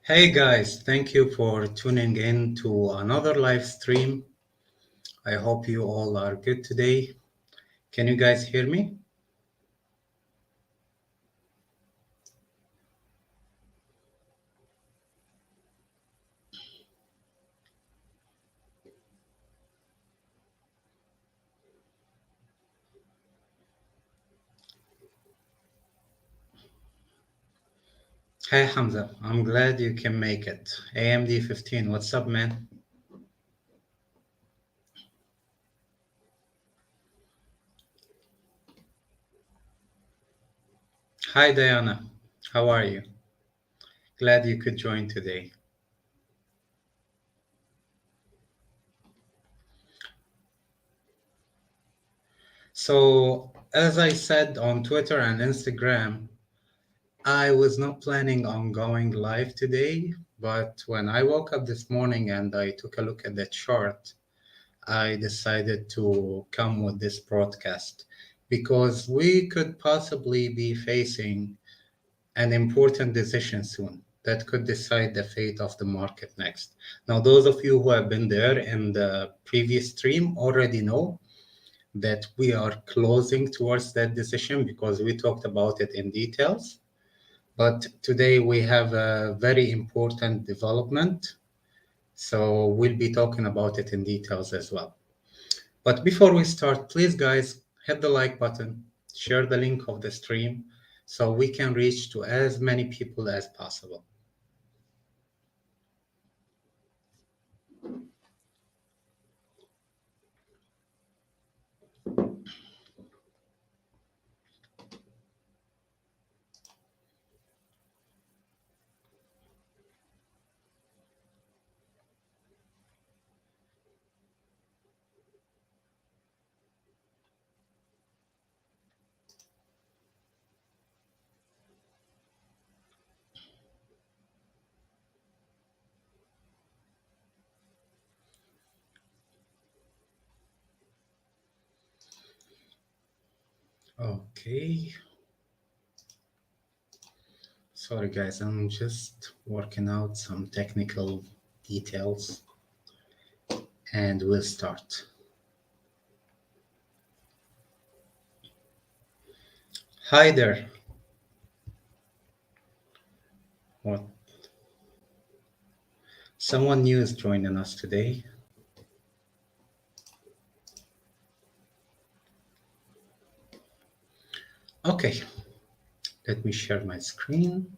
Hey guys, thank you for tuning in to another live stream. I hope you all are good today. Can you guys hear me? Hey Hamza, I'm glad you can make it. AMD 15, what's up, man? Hi Diana, how are you? Glad you could join today. So, as I said on Twitter and Instagram, I was not planning on going live today, but when I woke up this morning and I took a look at the chart, I decided to come with this broadcast because we could possibly be facing an important decision soon that could decide the fate of the market next. Now, those of you who have been there in the previous stream already know that we are closing towards that decision because we talked about it in details. But today we have a very important development, so we'll be talking about it in details as well. But before we start, please guys, hit the like button, share the link of the stream so we can reach to as many people as possible. Okay. Sorry guys, I'm just working out some technical details and we'll start. Hi there. What? Someone new is joining us today. Okay, let me share my screen.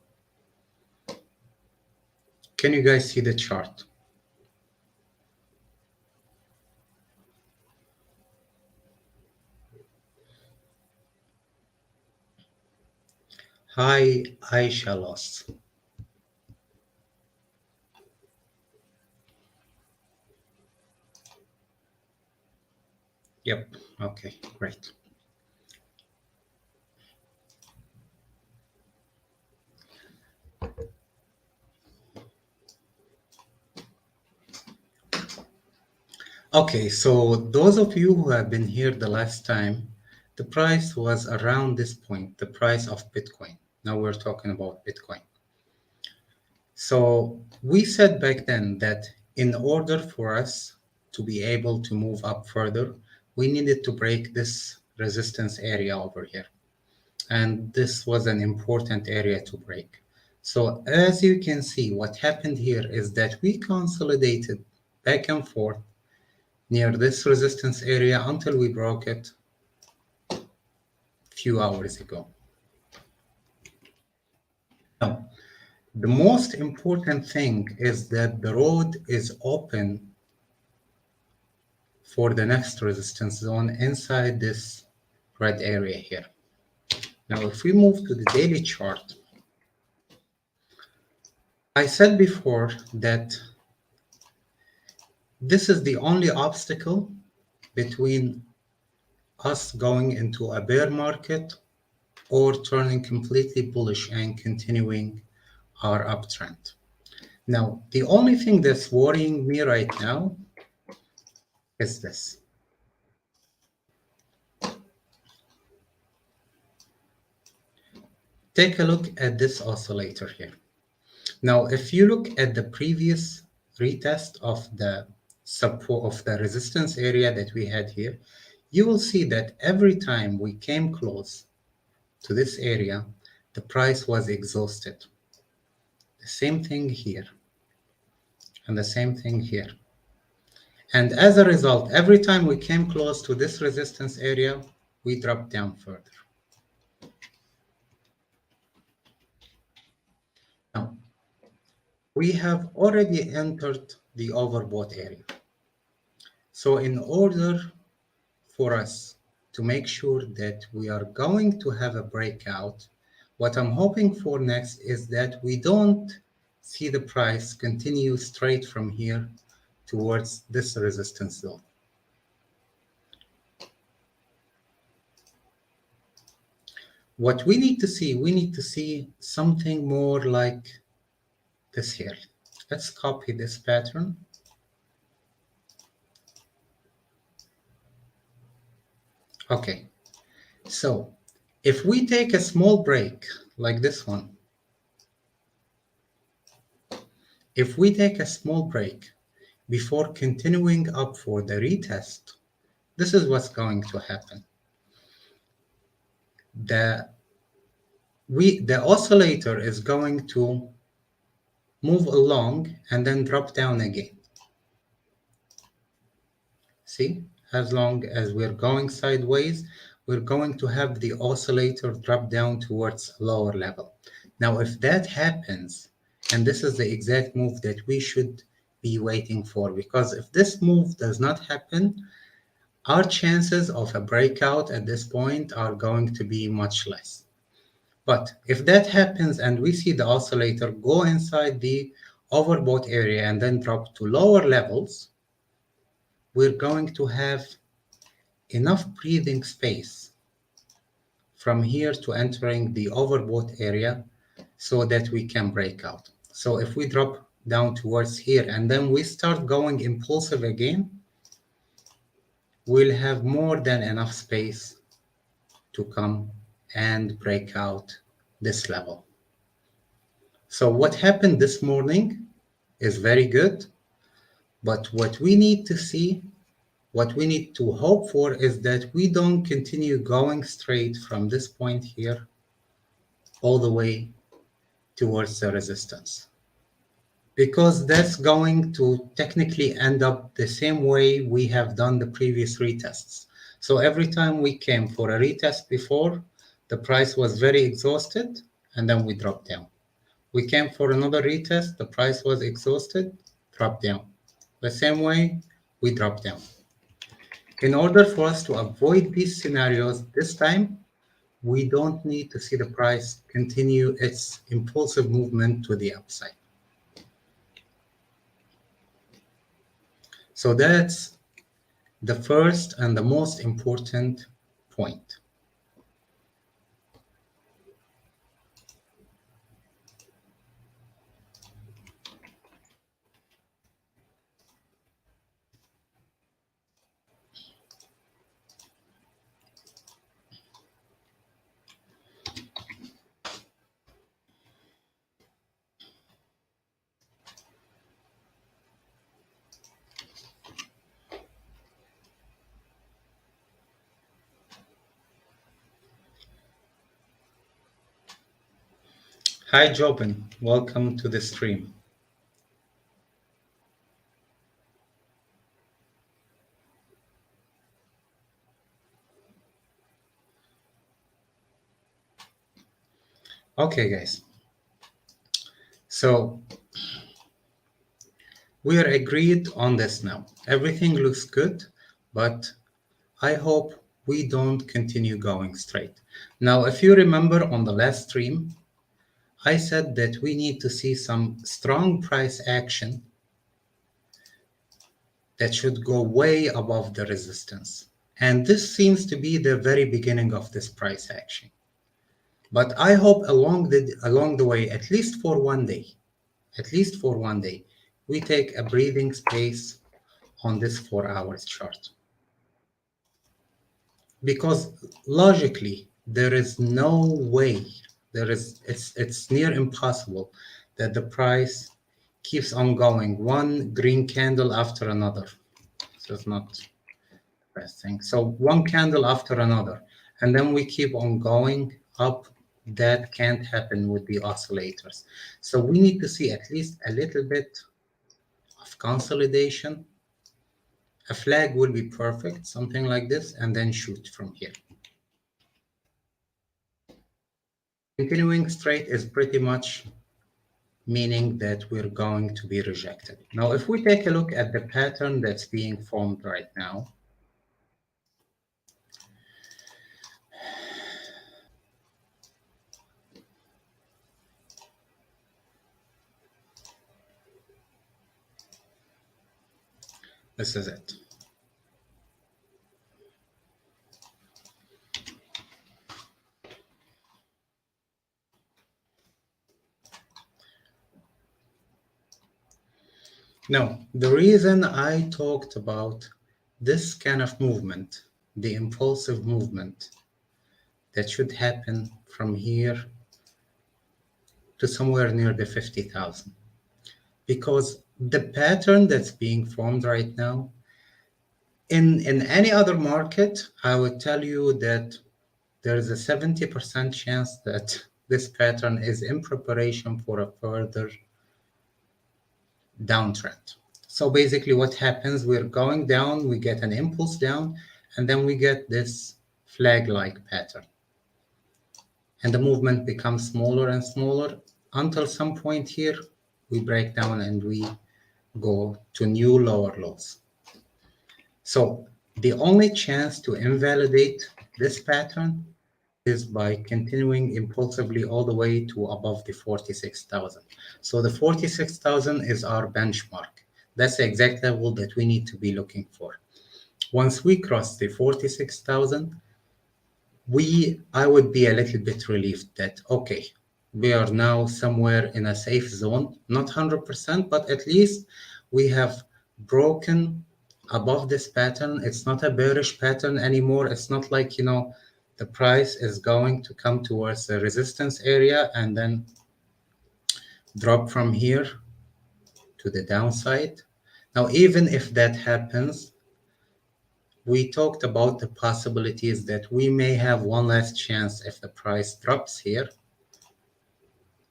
Can you guys see the chart? Hi, Aisha Loss. Yep, okay, great. Okay, so those of you who have been here the last time, the price was around this point, the price of Bitcoin. Now we're talking about Bitcoin. So we said back then that in order for us to be able to move up further, we needed to break this resistance area over here. And this was an important area to break. So as you can see, what happened here is that we consolidated back and forth near this resistance area until we broke it a few hours ago. Now, the most important thing is that the road is open for the next resistance zone inside this red area here. Now, if we move to the daily chart, I said before that this is the only obstacle between us going into a bear market or turning completely bullish and continuing our uptrend. Now, the only thing that's worrying me right now is this. Take a look at this oscillator here. Now, if you look at the previous retest of the support of the resistance area that we had here, you will see that every time we came close to this area, the price was exhausted. The same thing here, and the same thing here. And as a result, every time we came close to this resistance area, we dropped down further. Now, we have already entered the overbought area. So in order for us to make sure that we are going to have a breakout, what I'm hoping for next is that we don't see the price continue straight from here towards this resistance zone. What we need to see something more like this here. Let's copy this pattern. Okay, so if we take a small break like this one, if we take a small break before continuing up for the retest, this is what's going to happen. The oscillator is going to move along and then drop down again. See, as long as we're going sideways, we're going to have the oscillator drop down towards a lower level. Now, if that happens, and this is the exact move that we should be waiting for, because if this move does not happen, our chances of a breakout at this point are going to be much less. But if that happens and we see the oscillator go inside the overbought area and then drop to lower levels, we're going to have enough breathing space from here to entering the overbought area so that we can break out. So if we drop down towards here and then we start going impulsive again, we'll have more than enough space to come and break out this level. So what happened this morning is very good, but what we need to see, what we need to hope for is that we don't continue going straight from this point here all the way towards the resistance, because that's going to technically end up the same way we have done the previous retests. So every time we came for a retest before, the price was very exhausted and then we dropped down. We came for another retest, the price was exhausted, dropped down. The same way, we dropped down. In order for us to avoid these scenarios this time, we don't need to see the price continue its impulsive movement to the upside. So that's the first and the most important point. Hi, Jobin. Welcome to the stream. Okay, guys. So we are agreed on this now. Everything looks good, but I hope we don't continue going straight. Now, if you remember on the last stream, I said that we need to see some strong price action that should go way above the resistance. And this seems to be the very beginning of this price action. But I hope along the way, at least for one day, we take a breathing space on this 4 hours chart. Because logically, there is no way, it's near impossible that the price keeps on going, one green candle after another. So it's not the best thing. So one candle after another, and then we keep on going up. That can't happen with the oscillators. So we need to see at least a little bit of consolidation. A flag will be perfect, something like this, and then shoot from here. Continuing straight is pretty much meaning that we're going to be rejected. Now, if we take a look at the pattern that's being formed right now, this is it. Now, the reason I talked about this kind of movement, the impulsive movement that should happen from here to somewhere near the 50,000, because the pattern that's being formed right now, in any other market, I would tell you that there is a 70% chance that this pattern is in preparation for a further downtrend. So basically what happens, we're going down, we get an impulse down, and then we get this flag-like pattern. And the movement becomes smaller and smaller until some point here, we break down and we go to new lower lows. So the only chance to invalidate this pattern is by continuing impulsively all the way to above the 46,000. So the 46,000 is our benchmark. That's the exact level that we need to be looking for. Once we cross the 46,000, I would be a little bit relieved that, okay, we are now somewhere in a safe zone, not 100%, but at least we have broken above this pattern. It's not a bearish pattern anymore. It's not like, the price is going to come towards the resistance area and then drop from here to the downside. Now, even if that happens, we talked about the possibilities that we may have one last chance if the price drops here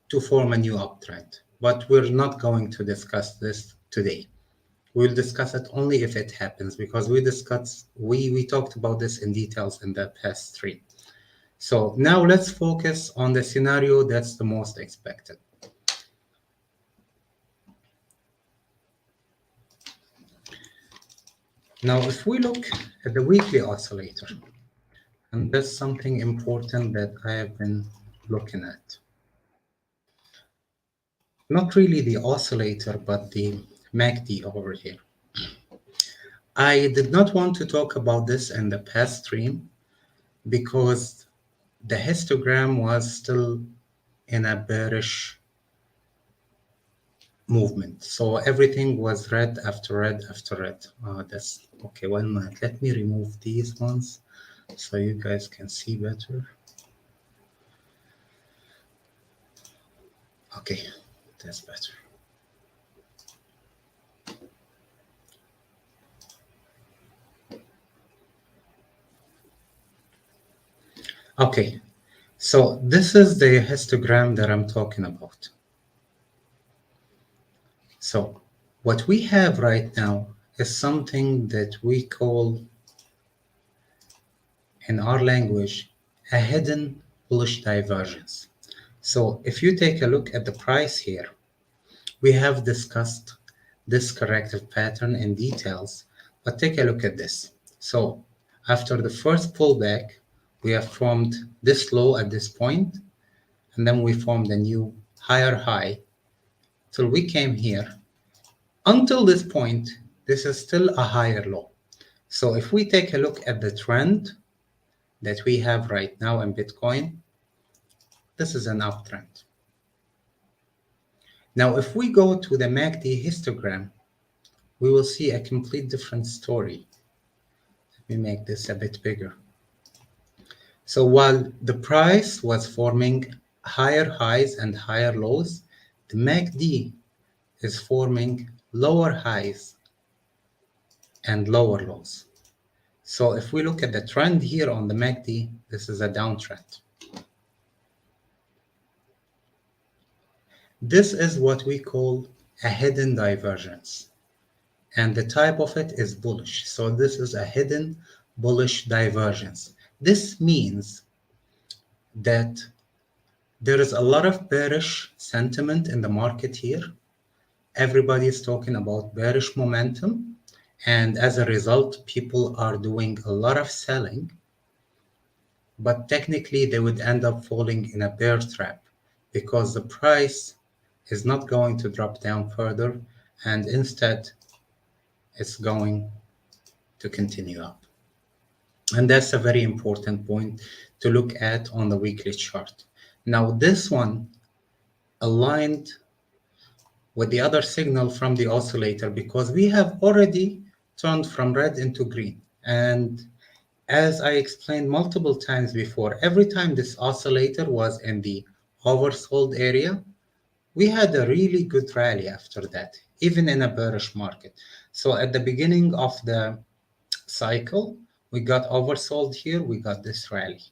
to form a new uptrend. But we're not going to discuss this today. We'll discuss it only if it happens, because we talked about this in details in the past stream. So now let's focus on the scenario that's the most expected. Now, if we look at the weekly oscillator, and that's something important that I have been looking at. Not really the oscillator, but the MACD over here. I did not want to talk about this in the past stream because the histogram was still in a bearish movement. So everything was red after red after red. That's okay. 1 minute. Let me remove these ones so you guys can see better. Okay, that's better. Okay, so this is the histogram that I'm talking about. So what we have right now is something that we call, in our language, a hidden bullish divergence. So if you take a look at the price here, we have discussed this corrective pattern in details, but take a look at this. So after the first pullback, we have formed this low at this point, and then we formed a new higher high till we came here. Until this point, this is still a higher low. So if we take a look at the trend that we have right now in Bitcoin, this is an uptrend. Now, if we go to the MACD histogram, we will see a complete different story. Let me make this a bit bigger. So while the price was forming higher highs and higher lows, the MACD is forming lower highs and lower lows. So if we look at the trend here on the MACD, this is a downtrend. This is what we call a hidden divergence. And the type of it is bullish. So this is a hidden bullish divergence. This means that there is a lot of bearish sentiment in the market here. Everybody is talking about bearish momentum. And as a result, people are doing a lot of selling. But technically, they would end up falling in a bear trap because the price is not going to drop down further. And instead, it's going to continue up. And that's a very important point to look at on the weekly chart. Now, this one aligned with the other signal from the oscillator because we have already turned from red into green. And as I explained multiple times before, every time this oscillator was in the oversold area, we had a really good rally after that, even in a bearish market. So at the beginning of the cycle, we got oversold here, we got this rally.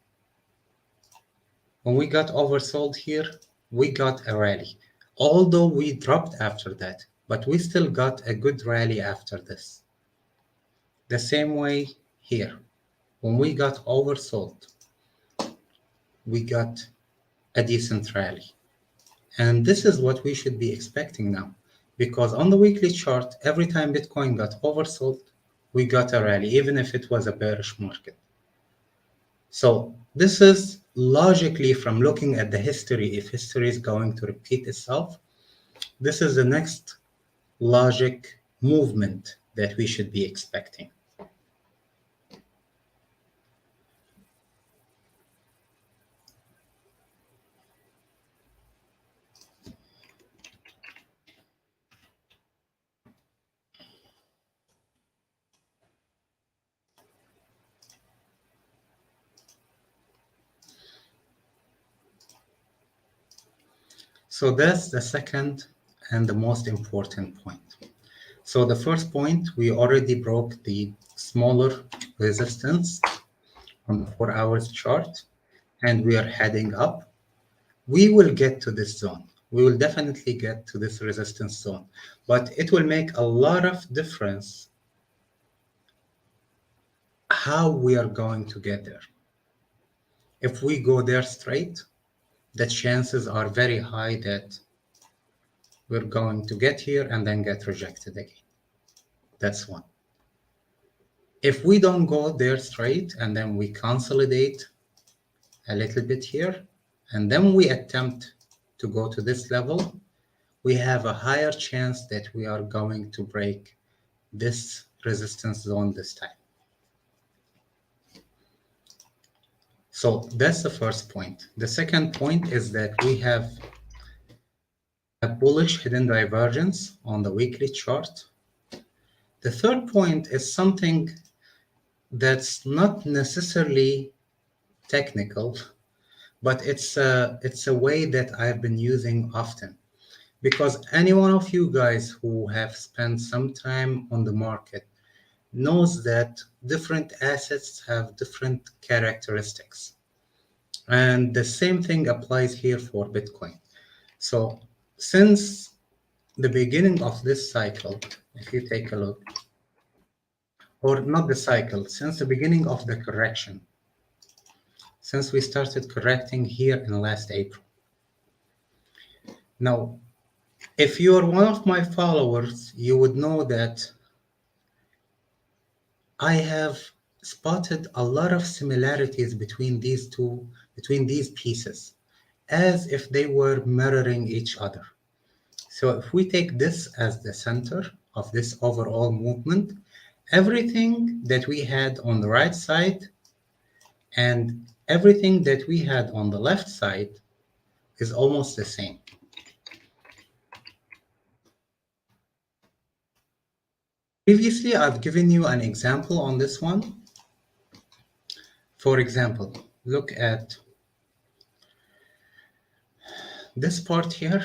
When we got oversold here, we got a rally. Although we dropped after that, but we still got a good rally after this. The same way here. When we got oversold, we got a decent rally. And this is what we should be expecting now. Because on the weekly chart, every time Bitcoin got oversold, we got a rally, even if it was a bearish market. So this is logically from looking at the history, if history is going to repeat itself, this is the next logic movement that we should be expecting. So that's the second and the most important point. So the first point, we already broke the smaller resistance on the 4 hours chart, and we are heading up. We will get to this zone. We will definitely get to this resistance zone, but it will make a lot of difference how we are going to get there. If we go there straight, the chances are very high that we're going to get here and then get rejected again. That's one. If we don't go there straight and then we consolidate a little bit here, and then we attempt to go to this level, we have a higher chance that we are going to break this resistance zone this time. So that's the first point. The second point is that we have a bullish hidden divergence on the weekly chart. The third point is something that's not necessarily technical, but it's a way that I've been using often. Because any one of you guys who have spent some time on the market knows that different assets have different characteristics. And the same thing applies here for Bitcoin. So since the beginning of this cycle, if you take a look, or not the cycle, since the beginning of the correction, since we started correcting here in last April. Now, if you are one of my followers, you would know that I have spotted a lot of similarities between these pieces, as if they were mirroring each other. So if we take this as the center of this overall movement, everything that we had on the right side and everything that we had on the left side is almost the same. Previously, I've given you an example on this one. For example, look at this part here.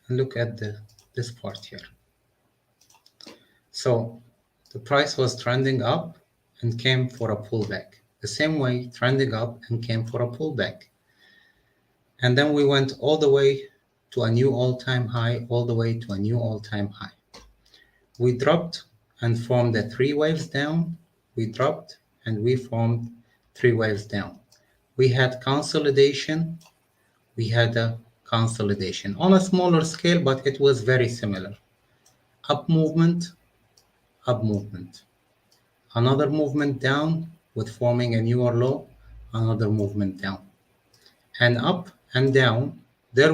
and look at this part here. So the price was trending up and came for a pullback. The same way, trending up and came for a pullback. And then we went all the way to a new all-time high, all the way to a new all-time high. We dropped and formed the 3 waves down. We dropped and we formed 3 waves down. We had consolidation. We had a consolidation on a smaller scale, but it was very similar. Up movement, another movement down with forming a newer low, another movement down, and up and down. This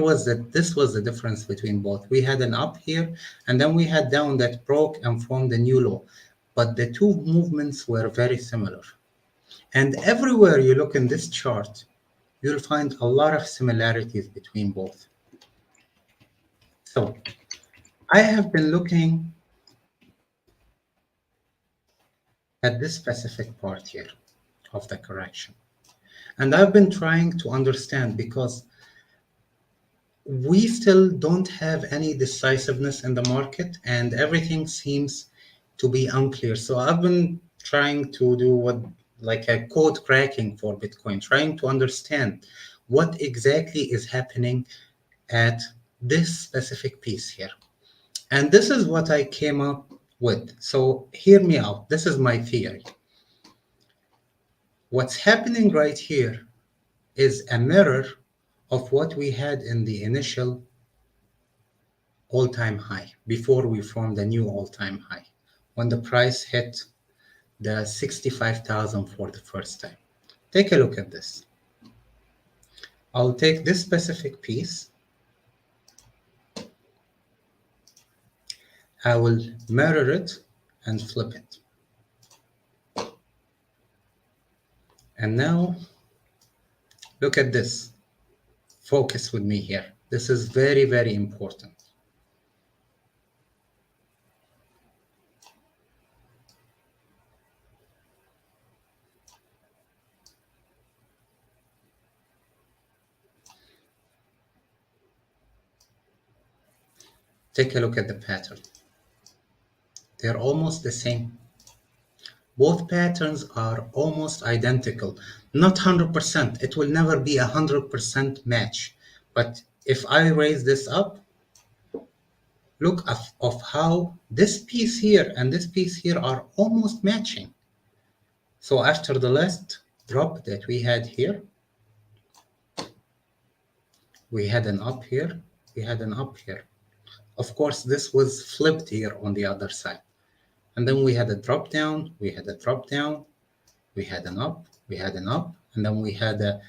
was the difference between both. We had an up here, and then we had down that broke and formed a new low, but the two movements were very similar. And everywhere you look in this chart, you'll find a lot of similarities between both. So I have been looking at this specific part here of the correction. And I've been trying to understand, because we still don't have any decisiveness in the market and everything seems to be unclear. So I've been trying to do like a code cracking for Bitcoin, trying to understand what exactly is happening at this specific piece here. And this is what I came up with. So hear me out. This is my theory. What's happening right here is a mirror of what we had in the initial all-time high before we formed a new all-time high, when the price hit the 65,000 for the first time. Take a look at this. I'll take this specific piece. I will mirror it and flip it. And now look at this. Focus with me here. This is very, very important. Take a look at the pattern. They're almost the same. Both patterns are almost identical. Not 100%. It will never be 100% match. But if I raise this up, look of how this piece here and this piece here are almost matching. So after the last drop that we had here, we had an up here, we had an up here. Of course, this was flipped here on the other side. And then we had a drop down, we had a drop down, we had an up, we had an up, and then we had a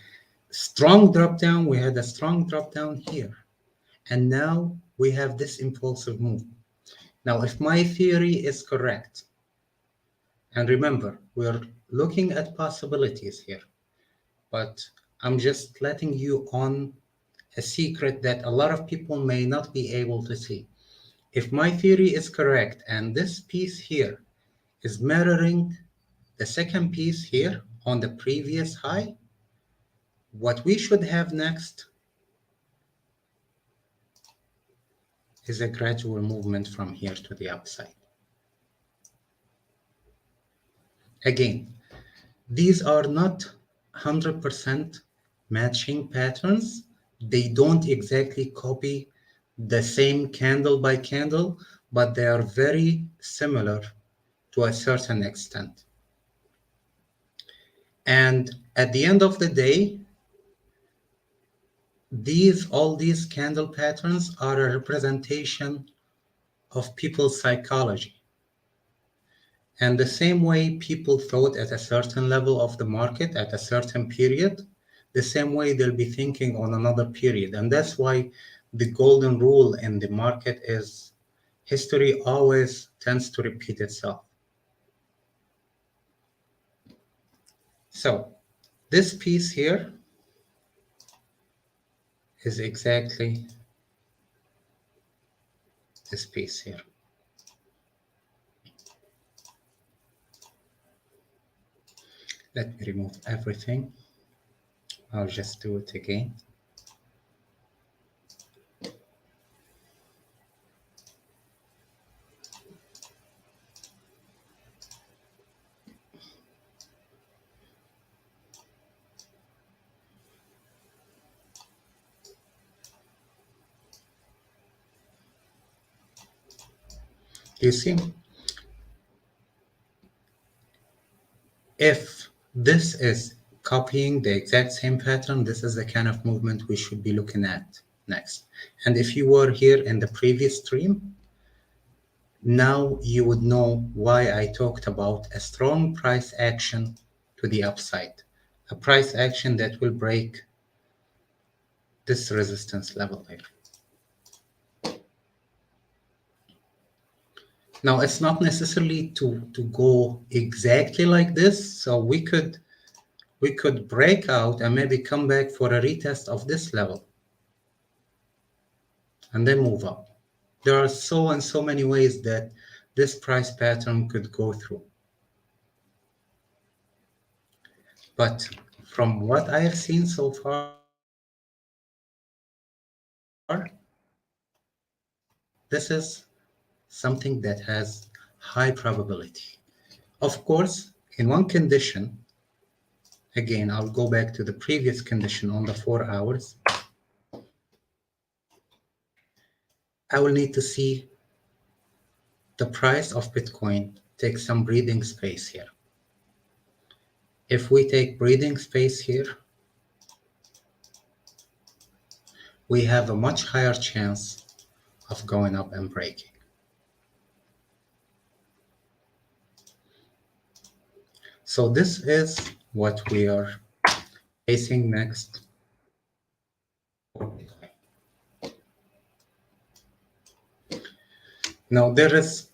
strong drop down, we had a strong drop down here. And now we have this impulsive move. Now, if my theory is correct, and remember, we're looking at possibilities here, but I'm just letting you on a secret that a lot of people may not be able to see. If my theory is correct, and this piece here is mirroring the second piece here on the previous high, what we should have next is a gradual movement from here to the upside. Again, these are not 100% matching patterns. They don't exactly copy the same candle by candle, but they are very similar to a certain extent. And at the end of the day, all these candle patterns are a representation of people's psychology. And the same way people thought at a certain level of the market at a certain period, the same way they'll be thinking on another period. And that's why the golden rule in the market is history always tends to repeat itself. So this piece here is exactly this piece here. Let me remove everything. I'll just do it again. You see, if this is copying the exact same pattern, this is the kind of movement we should be looking at next. And if you were here in the previous stream, now you would know why I talked about a strong price action to the upside, a price action that will break this resistance level here. Now, it's not necessarily to go exactly like this, so we could break out and maybe come back for a retest of this level and then move up. There are so many ways that this price pattern could go through. But from what I have seen so far, this is something that has high probability. Of course, in one condition, again, I'll go back to the previous condition on the 4 hours. I will need to see the price of Bitcoin take some breathing space here. If we take breathing space here, we have a much higher chance of going up and breaking. So this is what we are facing next. Now there is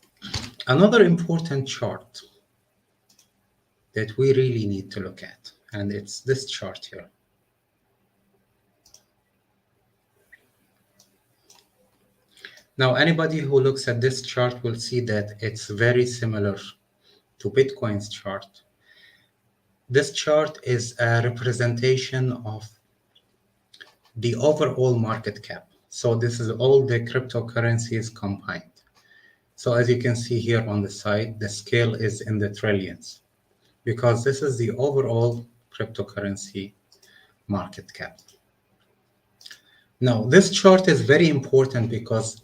another important chart that we really need to look at, and it's this chart here. Now anybody who looks at this chart will see that it's very similar to Bitcoin's chart. This chart is a representation of the overall market cap. So this is all the cryptocurrencies combined. So as you can see here on the side, the scale is in the trillions because this is the overall cryptocurrency market cap. Now, this chart is very important because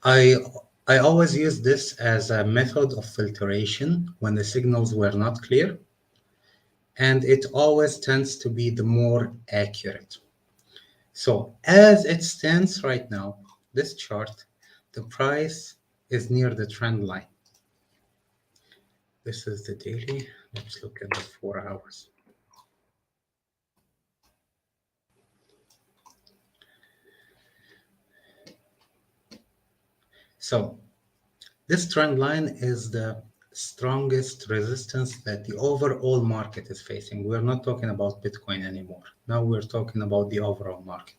I always use this as a method of filtration when the signals were not clear, and it always tends to be the more accurate. So as it stands right now, this chart, the price is near the trend line. This is the daily. Let's look at the 4 hours. So this trend line is the strongest resistance that the overall market is facing. We're not talking about Bitcoin anymore. Now we're talking about the overall market.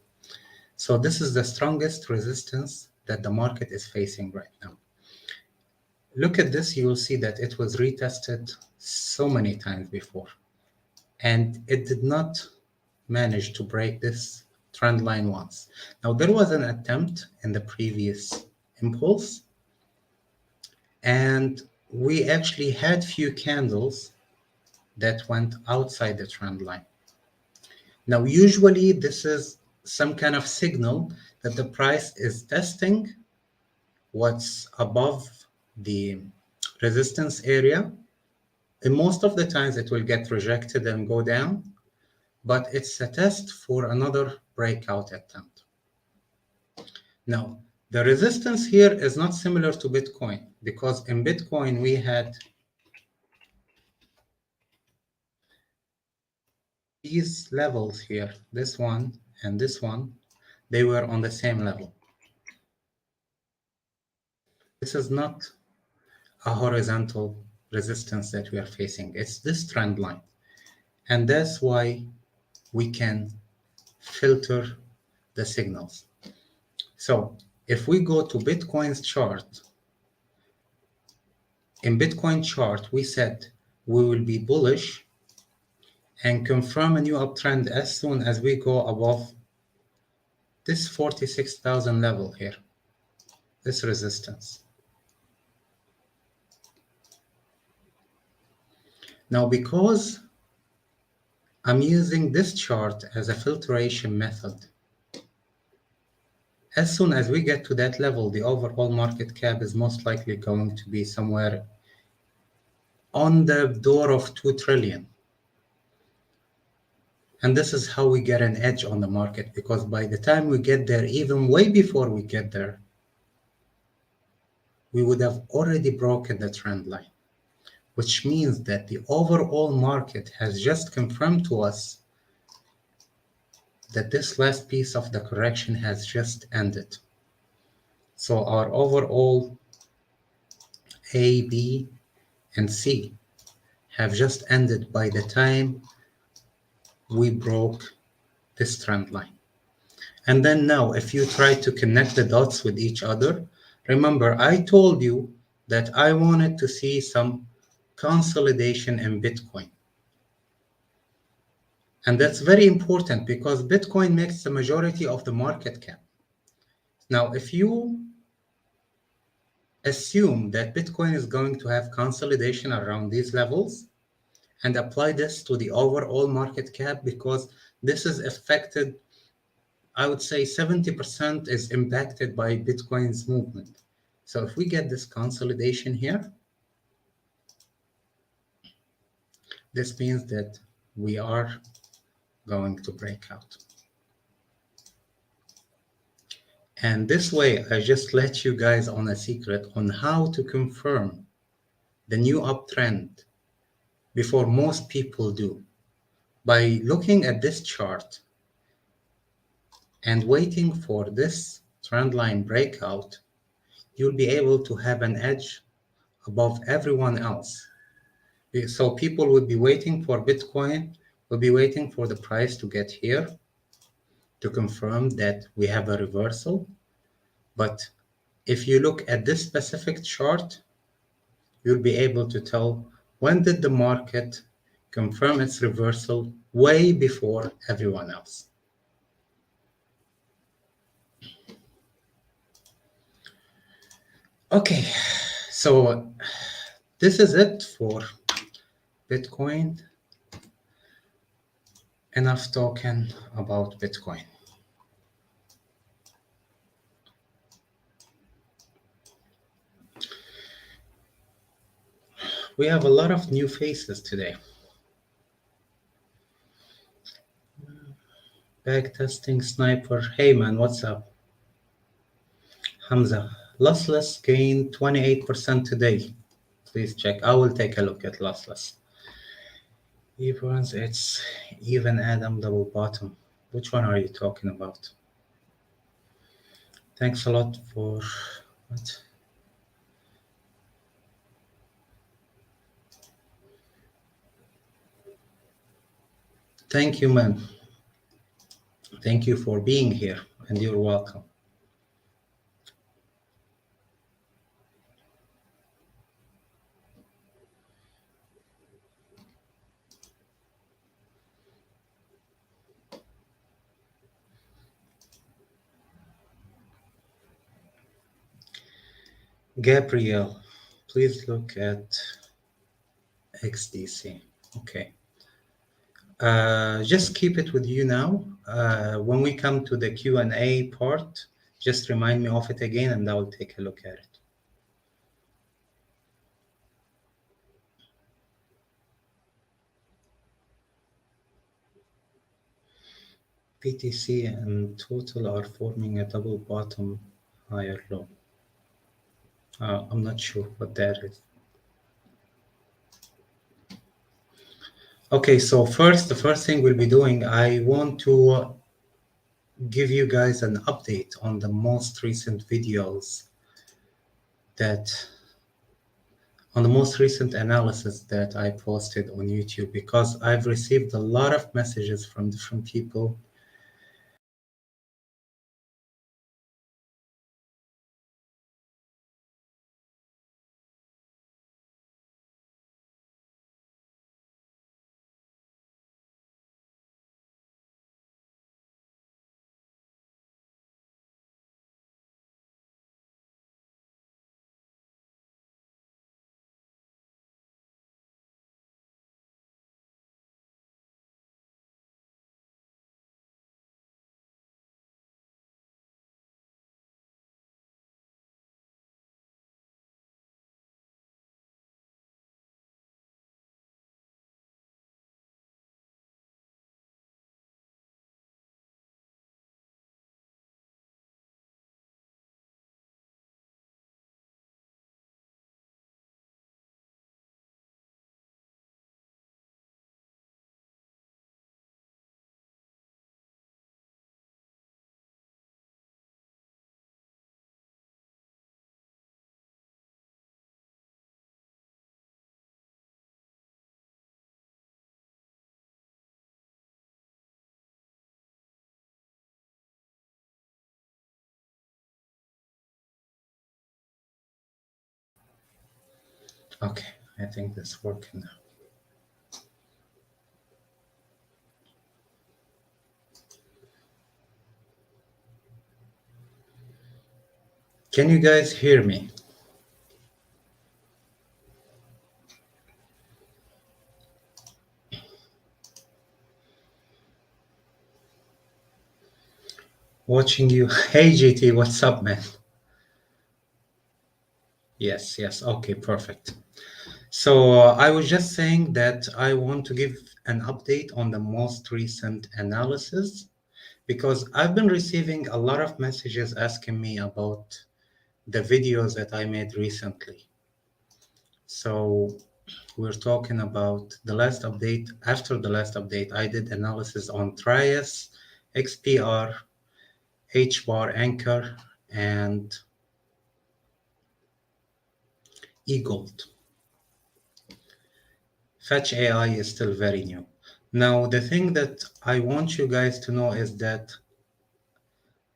So this is the strongest resistance that the market is facing right now. Look at this, you will see that it was retested so many times before, and it did not manage to break this trend line once. Now there was an attempt in the previous impulse, and we actually had few candles that went outside the trend line. Now usually this is some kind of signal that the price is testing what's above the resistance area, and most of the times it will get rejected and go down, but it's a test for another breakout attempt. Now, the resistance here is not similar to Bitcoin because in Bitcoin we had these levels here, this one and this one, they were on the same level. This is not a horizontal resistance that we are facing. It's this trend line. And that's why we can filter the signals. So if we go to Bitcoin's chart, in Bitcoin chart, we said we will be bullish and confirm a new uptrend as soon as we go above this 46,000 level here, this resistance. Now, because I'm using this chart as a filtration method, as soon as we get to that level, the overall market cap is most likely going to be somewhere on the door of 2 trillion. And this is how we get an edge on the market, because by the time we get there, even way before we get there, we would have already broken the trend line, which means that the overall market has just confirmed to us that this last piece of the correction has just ended. So our overall A, B, and C have just ended by the time we broke this trend line. And then now, if you try to connect the dots with each other, remember I told you that I wanted to see some consolidation in Bitcoin. And that's very important because Bitcoin makes the majority of the market cap. Now, if you assume that Bitcoin is going to have consolidation around these levels and apply this to the overall market cap, because this is affected, I would say 70% is impacted by Bitcoin's movement. So if we get this consolidation here, this means that we are going to break out. And this way, I just let you guys on a secret on how to confirm the new uptrend before most people do. By looking at this chart and waiting for this trend line breakout, you'll be able to have an edge above everyone else. So people would be waiting for Bitcoin, will be waiting for the price to get here to confirm that we have a reversal. But if you look at this specific chart, you'll be able to tell when did the market confirm its reversal way before everyone else. Okay, so this is it for Bitcoin. Enough talking about Bitcoin. We have a lot of new faces today. Backtesting Sniper. Hey man, what's up? Hamza. Lossless gained 28% today. Please check. I will take a look at lossless. Eberns, it's even Adam double bottom. Which one are you talking about? Thanks a lot for what? Thank you, man. Thank you for being here, and you're welcome. Gabriel, please look at XDC. Okay. Just keep it with you now. When we come to the Q&A part, just remind me of it again and I will take a look at it. PTC and total are forming a double bottom higher low. I'm not sure what that is. Okay, so the first thing we'll be doing, I want to give you guys an update on the most recent videos on the most recent analysis that I posted on YouTube, because I've received a lot of messages from different people Okay, I think that's working now. Can you guys hear me? Watching you. Hey GT, what's up, man? Yes, yes. Okay, perfect. So I was just saying that I want to give an update on the most recent analysis because I've been receiving a lot of messages asking me about the videos that I made recently. So we're talking about the last update. After the last update, I did analysis on Trias, XPR, Hbar, Ankr, and Egld. Fetch AI is still very new. Now, the thing that I want you guys to know is that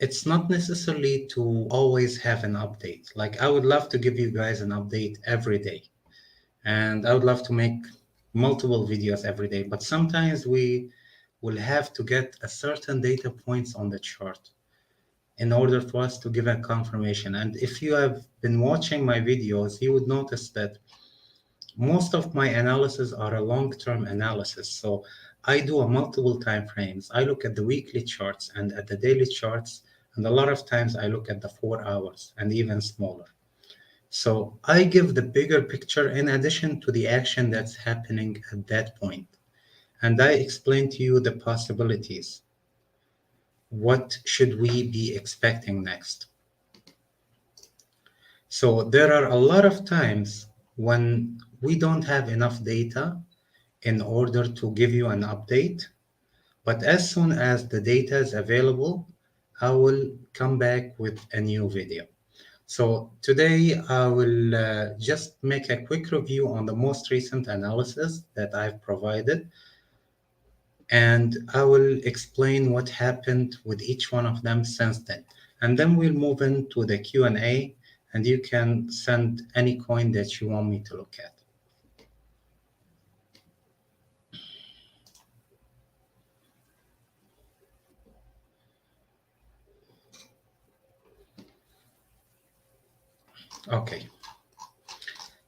it's not necessarily to always have an update. Like, I would love to give you guys an update every day, and I would love to make multiple videos every day, but sometimes we will have to get a certain data points on the chart in order for us to give a confirmation. And if you have been watching my videos, you would notice that most of my analysis are a long-term analysis. So I do a multiple time frames. I look at the weekly charts and at the daily charts, and a lot of times I look at the 4 hours and even smaller. So I give the bigger picture in addition to the action that's happening at that point. And I explain to you the possibilities. What should we be expecting next? So there are a lot of times when we don't have enough data in order to give you an update. But as soon as the data is available, I will come back with a new video. So today I will just make a quick review on the most recent analysis that I've provided, and I will explain what happened with each one of them since then. And then we'll move into the Q&A, and you can send any coin that you want me to look at. Okay,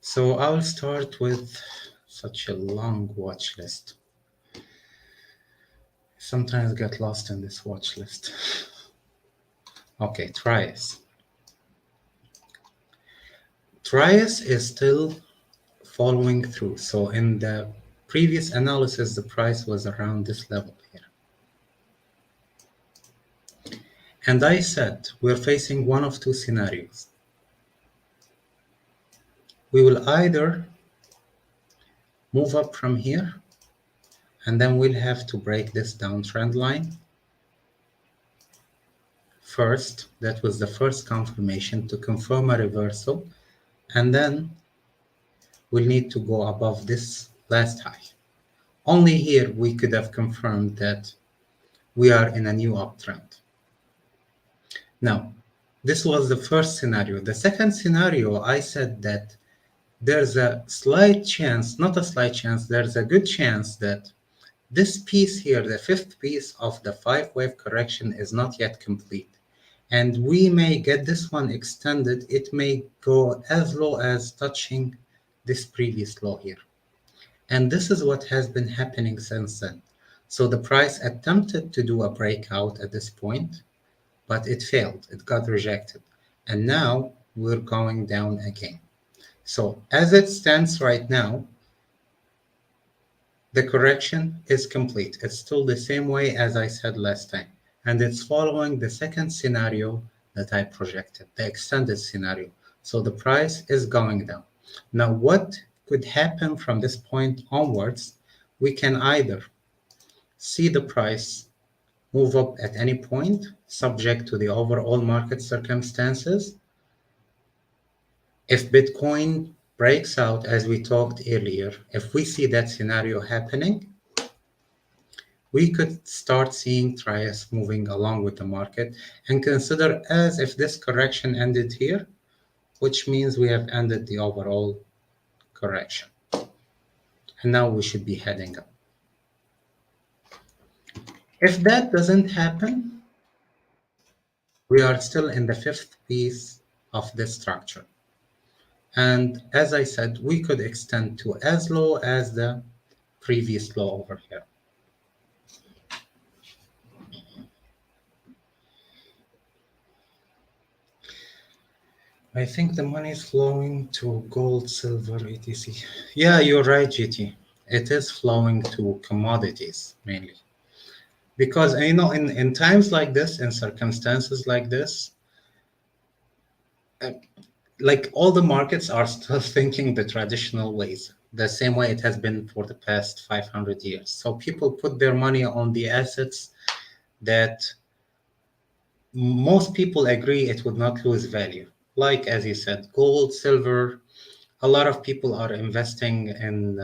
so I'll start with such a long watch list. Sometimes get lost in this watch list. Okay, Trias. Trias is still following through. So in the previous analysis, the price was around this level here. And I said we're facing one of two scenarios. We will either move up from here, and then we'll have to break this downtrend line. First, that was the first confirmation to confirm a reversal, and then we'll need to go above this last high. Only here we could have confirmed that we are in a new uptrend. Now, this was the first scenario. The second scenario, I said that there's a slight chance, not a slight chance, there's a good chance that this piece here, the fifth piece of the 5-wave correction, is not yet complete. And we may get this one extended. It may go as low as touching this previous low here. And this is what has been happening since then. So the price attempted to do a breakout at this point, but it failed. It got rejected. And now we're going down again. So as it stands right now, the correction is complete. It's still the same way as I said last time. And it's following the second scenario that I projected, the extended scenario. So the price is going down. Now, what could happen from this point onwards? We can either see the price move up at any point, subject to the overall market circumstances. If Bitcoin breaks out, as we talked earlier, if we see that scenario happening, we could start seeing Trias moving along with the market and consider as if this correction ended here, which means we have ended the overall correction. And now we should be heading up. If that doesn't happen, we are still in the fifth piece of this structure. And as I said, we could extend to as low as the previous low over here. I think the money is flowing to gold, silver, etc. Yeah, you're right, GT. It is flowing to commodities mainly. Because, in times like this, in circumstances like this, like all the markets are still thinking the traditional ways, the same way it has been for the past 500 years. So people put their money on the assets that most people agree it would not lose value. Like, as you said, gold, silver. A lot of people are investing in,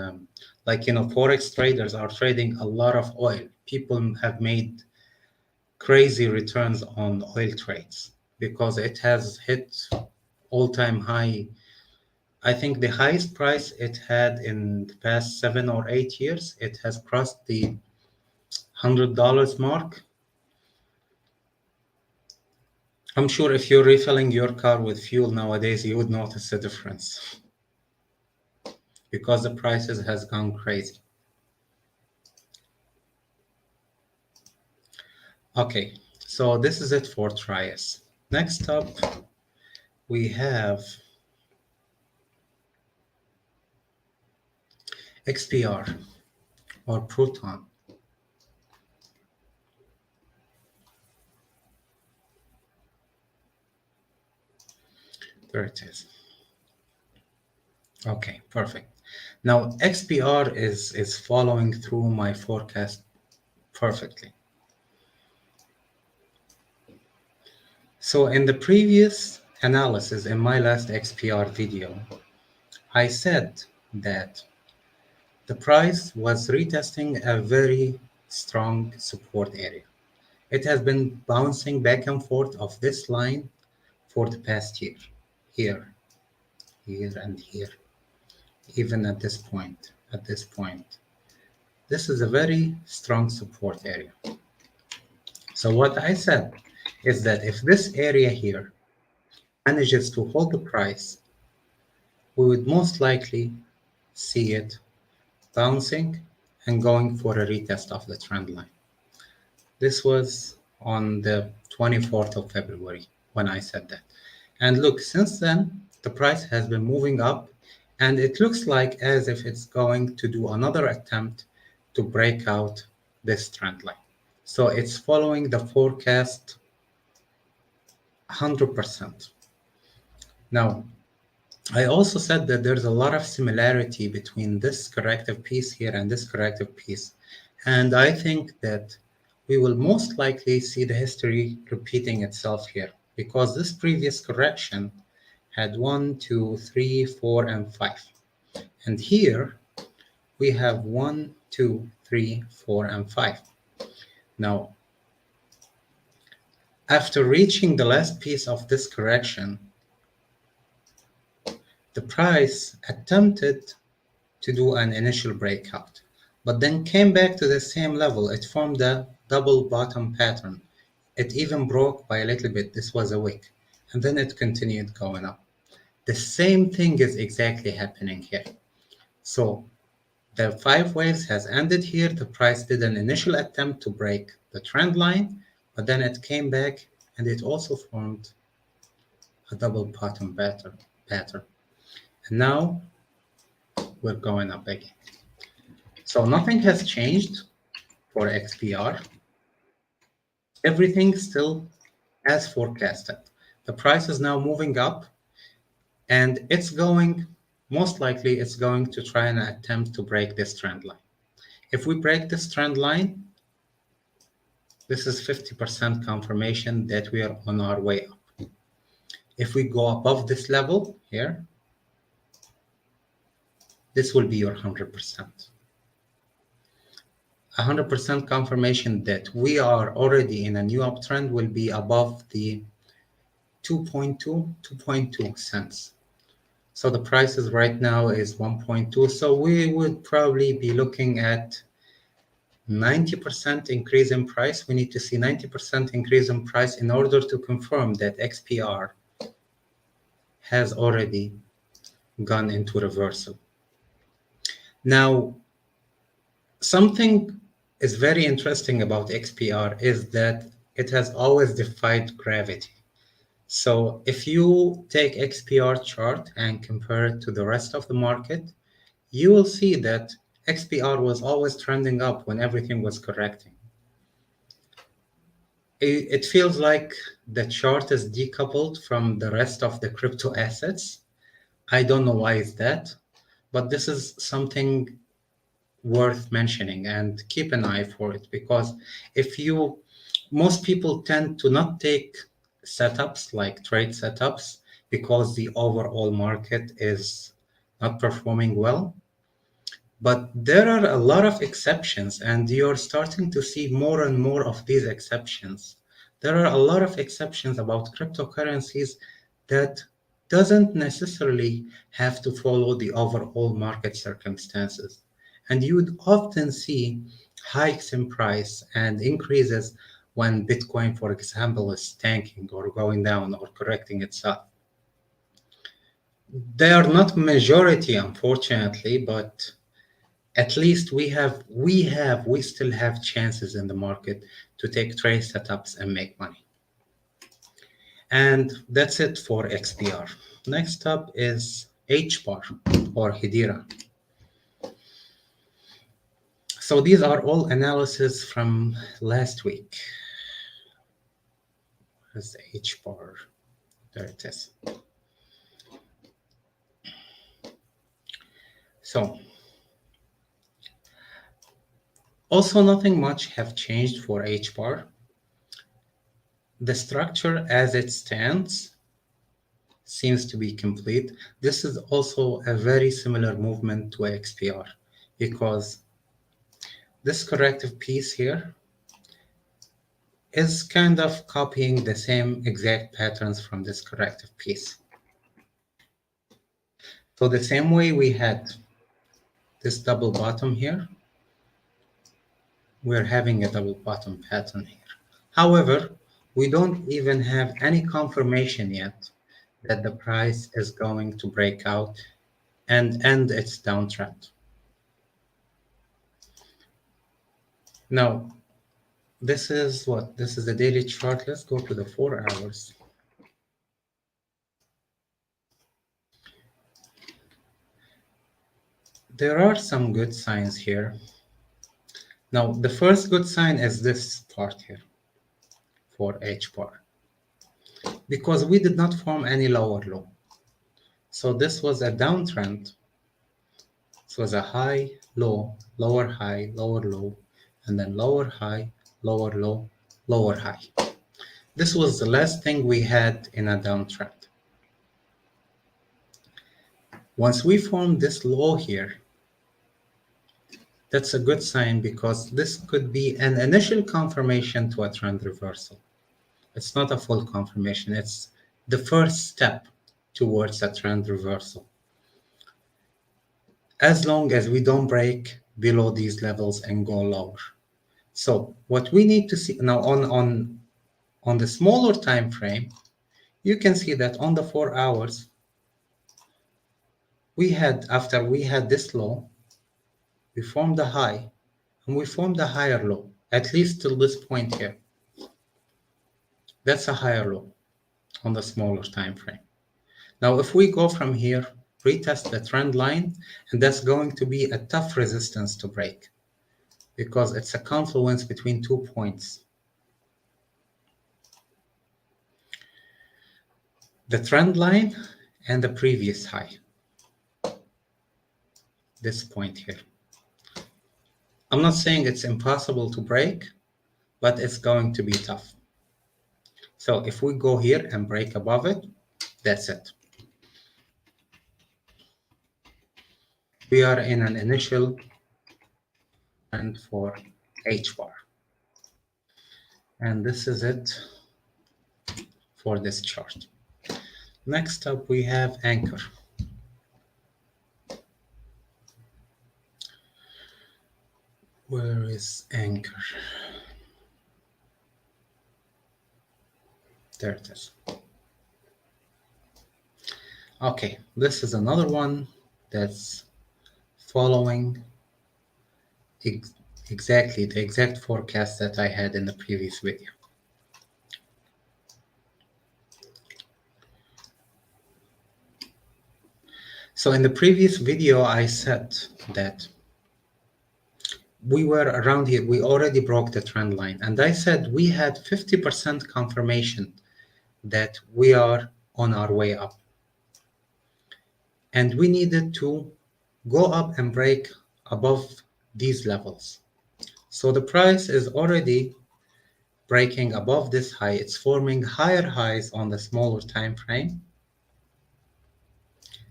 Forex traders are trading a lot of oil. People have made crazy returns on oil trades because it has hit all-time high. I think the highest price it had in the past 7 or 8 years, it has crossed the $100 mark. I'm sure if you're refilling your car with fuel nowadays, you would notice the difference because the prices has gone crazy. Okay, so this is it for Trias. Next up, we have XPR or Proton. There it is. Okay, perfect. Now XPR is following through my forecast perfectly. So in the previous analysis in my last XPR video, I said that the price was retesting a very strong support area. It has been bouncing back and forth of this line for the past year, here, here, and here, even at this point, This is a very strong support area. So what I said is that if this area here manages to hold the price, we would most likely see it bouncing and going for a retest of the trend line. This was on the 24th of February when I said that. And look, since then, the price has been moving up and it looks like as if it's going to do another attempt to break out this trend line. So it's following the forecast 100%. Now, I also said that there's a lot of similarity between this corrective piece here and this corrective piece. And I think that we will most likely see the history repeating itself here because this previous correction had 1, 2, 3, 4, and 5. And here we have 1, 2, 3, 4, and 5. Now, after reaching the last piece of this correction, the price attempted to do an initial breakout, but then came back to the same level. It formed a double bottom pattern. It even broke by a little bit. This was a wick, and then it continued going up. The same thing is exactly happening here. So the 5 waves has ended here. The price did an initial attempt to break the trend line, but then it came back and it also formed a double bottom pattern. And now we're going up again. So nothing has changed for XPR. Everything still as forecasted. The price is now moving up and most likely it's going to try and attempt to break this trend line. If we break this trend line, this is 50% confirmation that we are on our way up. If we go above this level here, this will be your 100%. 100% confirmation that we are already in a new uptrend will be above the 2.2 cents. So the prices right now is 1.2. So we would probably be looking at 90% increase in price. We need to see 90% increase in price in order to confirm that XPR has already gone into reversal. Now, something is very interesting about XPR is that it has always defied gravity. So if you take XPR chart and compare it to the rest of the market, you will see that XPR was always trending up when everything was correcting. It feels like the chart is decoupled from the rest of the crypto assets. I don't know why is that, but this is something worth mentioning and keep an eye for it, because if you most people tend to not take setups like trade setups because the overall market is not performing well. But there are a lot of exceptions, and you're starting to see more and more of these exceptions. There are a lot of exceptions about cryptocurrencies that doesn't necessarily have to follow the overall market circumstances. And you would often see hikes in price and increases when Bitcoin, for example, is tanking or going down or correcting itself. They are not majority, unfortunately, but at least we still have chances in the market to take trade setups and make money. And that's it for XPR. Next up is Hbar or Hedera. So these are all analysis from last week. Where's the Hbar? There it is. So also nothing much have changed for Hbar. The structure as it stands seems to be complete. This is also a very similar movement to XPR because this corrective piece here is kind of copying the same exact patterns from this corrective piece. So the same way we had this double bottom here, we're having a double bottom pattern here. However, we don't even have any confirmation yet that the price is going to break out and end its downtrend. Now, this is what? This is the daily chart. Let's go to the 4 hours. There are some good signs here. Now, the first good sign is this part here for Hbar, because we did not form any lower low. So this was a downtrend. This was a high, low, lower high, lower low, and then lower high, lower low, lower high. This was the last thing we had in a downtrend. Once we formed this low here, that's a good sign because this could be an initial confirmation to a trend reversal. It's not a full confirmation, it's the first step towards a trend reversal. As long as we don't break below these levels and go lower. So what we need to see now on the smaller time frame, you can see that on the 4 hours, after we had this low, we formed a high and we formed a higher low, at least till this point here. That's a higher low on the smaller time frame. Now, if we go from here, retest the trend line, and that's going to be a tough resistance to break because it's a confluence between 2 points. The trend line and the previous high. This point here. I'm not saying it's impossible to break, but it's going to be tough. So if we go here and break above it, that's it. We are in an initial trend for Hbar. And this is it for this chart. Next up, we have Ankr. Where is Ankr? There it is. Okay, this is another one that's following ex- exactly the exact forecast that I had in the previous video. So in the previous video, I said that we were around here, we already broke the trend line. And I said we had 50% confirmation that we are on our way up. And we needed to go up and break above these levels. So the price is already breaking above this high. It's forming higher highs on the smaller time frame.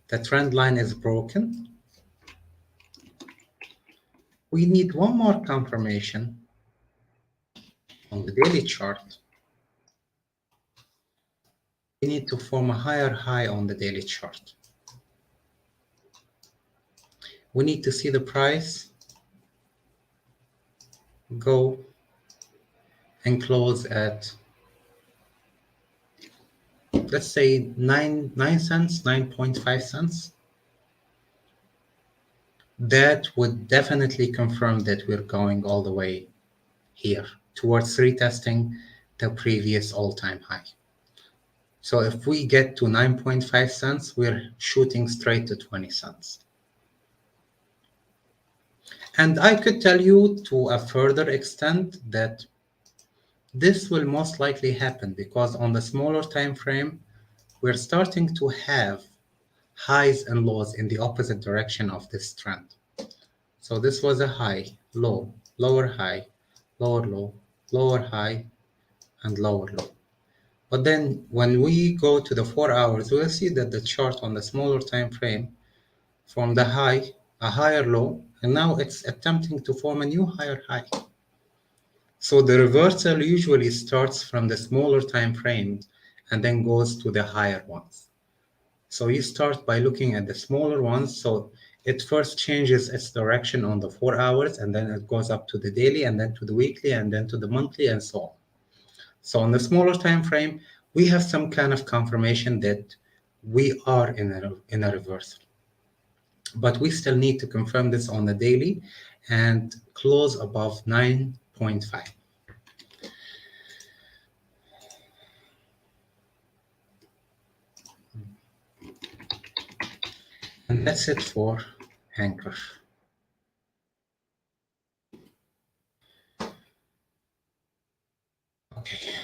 The trend line is broken. We need one more confirmation on the daily chart. We need to form a higher high on the daily chart. We need to see the price go and close at, let's say 9 cents, 9.5 cents. That would definitely confirm that we're going all the way here towards retesting the previous all-time high. So if we get to 9.5 cents, we're shooting straight to 20 cents. And I could tell you to a further extent that this will most likely happen because on the smaller time frame, we're starting to have highs and lows in the opposite direction of this trend. So this was a high, low, lower high, lower low, lower high, and lower low. But then when we go to the 4 hours, we'll see that the chart on the smaller time frame from the high, a higher low, and now it's attempting to form a new higher high. So the reversal usually starts from the smaller time frame and then goes to the higher ones. So you start by looking at the smaller ones. So it first changes its direction on the 4 hours, and then it goes up to the daily, and then to the weekly, and then to the monthly, and so on. So on the smaller time frame, we have some kind of confirmation that we are in a reversal. But we still need to confirm this on the daily and close above 9.5. And that's it for Ankr. Okay.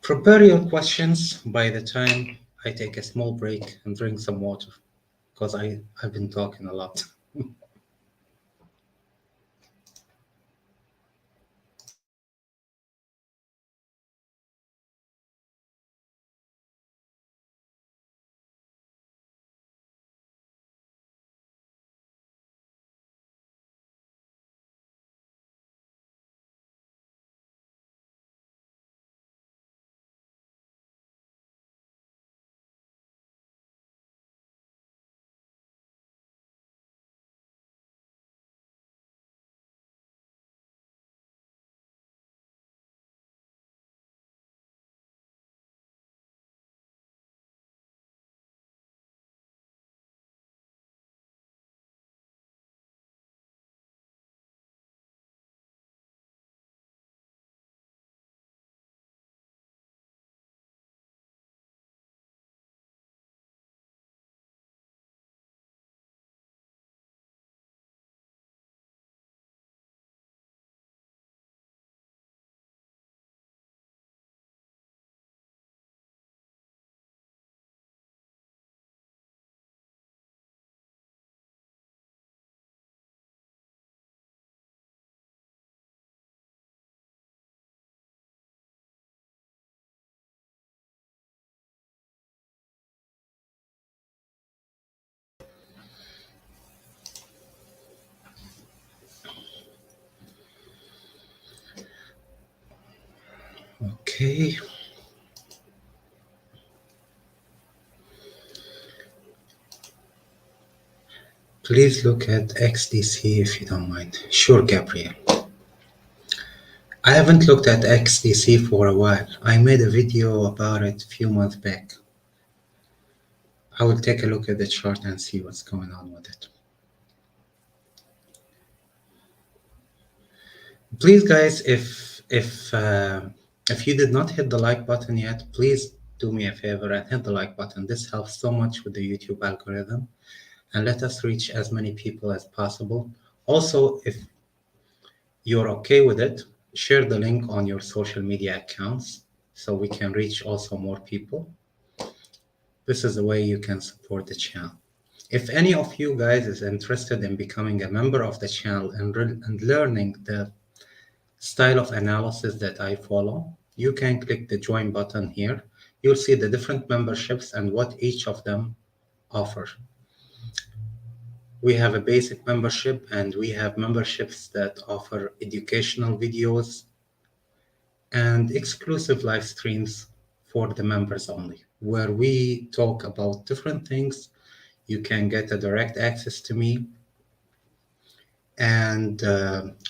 Prepare your questions by the time I take a small break and drink some water, because I've been talking a lot. Okay. Please look at XDC if you don't mind. Sure, Gabriel. I haven't looked at XDC for a while. I made a video about it a few months back. I will take a look at the chart and see what's going on with it. Please, guys, if you did not hit the like button yet, please do me a favor and hit the like button. This helps so much with the YouTube algorithm, and let us reach as many people as possible. Also, if you're okay with it, share the link on your social media accounts so we can reach also more people. This is the way you can support the channel. If any of you guys is interested in becoming a member of the channel and learning the style of analysis that I follow, you can click the join button here. You'll see the different memberships and what each of them offer. We have a basic membership and we have memberships that offer educational videos and exclusive live streams for the members only, where we talk about different things. You can get a direct access to me, and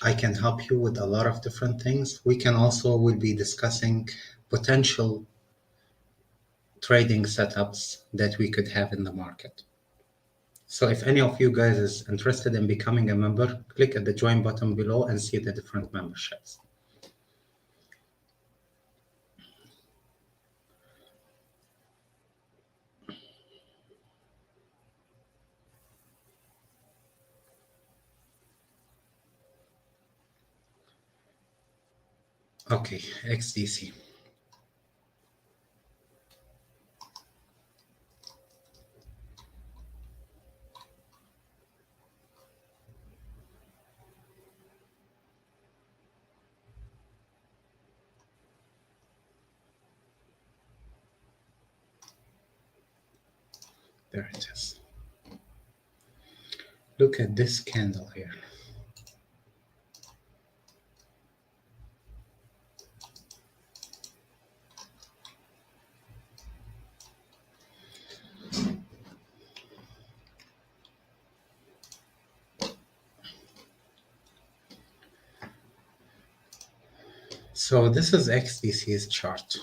I can help you with a lot of different things. We'll be discussing potential trading setups that we could have in the market. So if any of you guys is interested in becoming a member, click at the join button below and see the different memberships. Okay, XDC. There it is. Look at this candle here. So this is XDC's chart.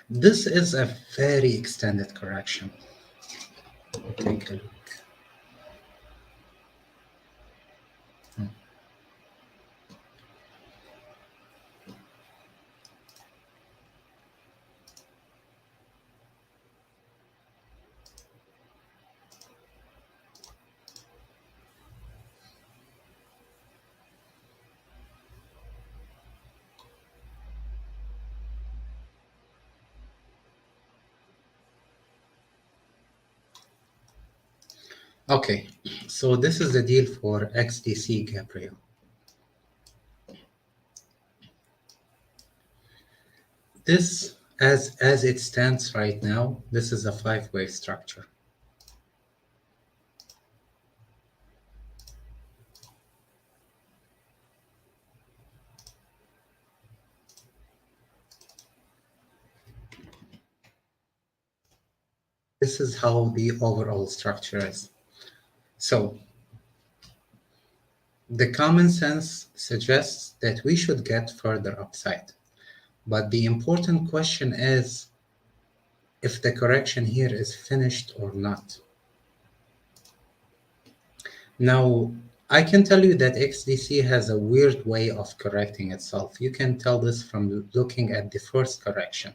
This is a very extended correction. Take a look. Okay, so this is the deal for XDC, Gabriel. This, as it stands right now, this is a five-way structure. This is how the overall structure is. So the common sense suggests that we should get further upside. But the important question is if the correction here is finished or not. Now, I can tell you that XDC has a weird way of correcting itself. You can tell this from looking at the first correction.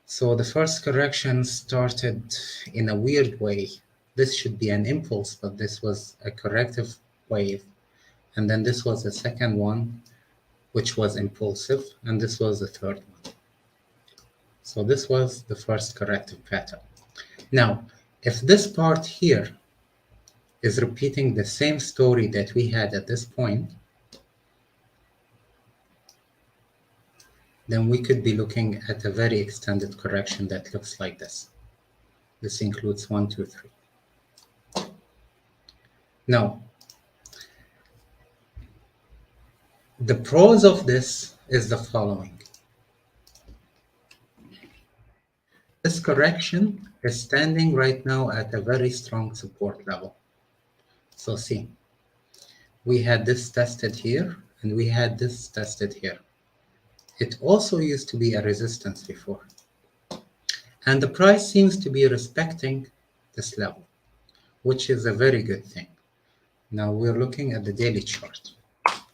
So the first correction started in a weird way. This should be an impulse, but this was a corrective wave. And then this was the second one, which was impulsive, and this was the third one. So this was the first corrective pattern. Now, if this part here is repeating the same story that we had at this point, then we could be looking at a very extended correction that looks like this. This includes 1, 2, 3. Now, the pros of this is the following. This correction is standing right now at a very strong support level. So see, we had this tested here and we had this tested here. It also used to be a resistance before. And the price seems to be respecting this level, which is a very good thing. Now we're looking at the daily chart.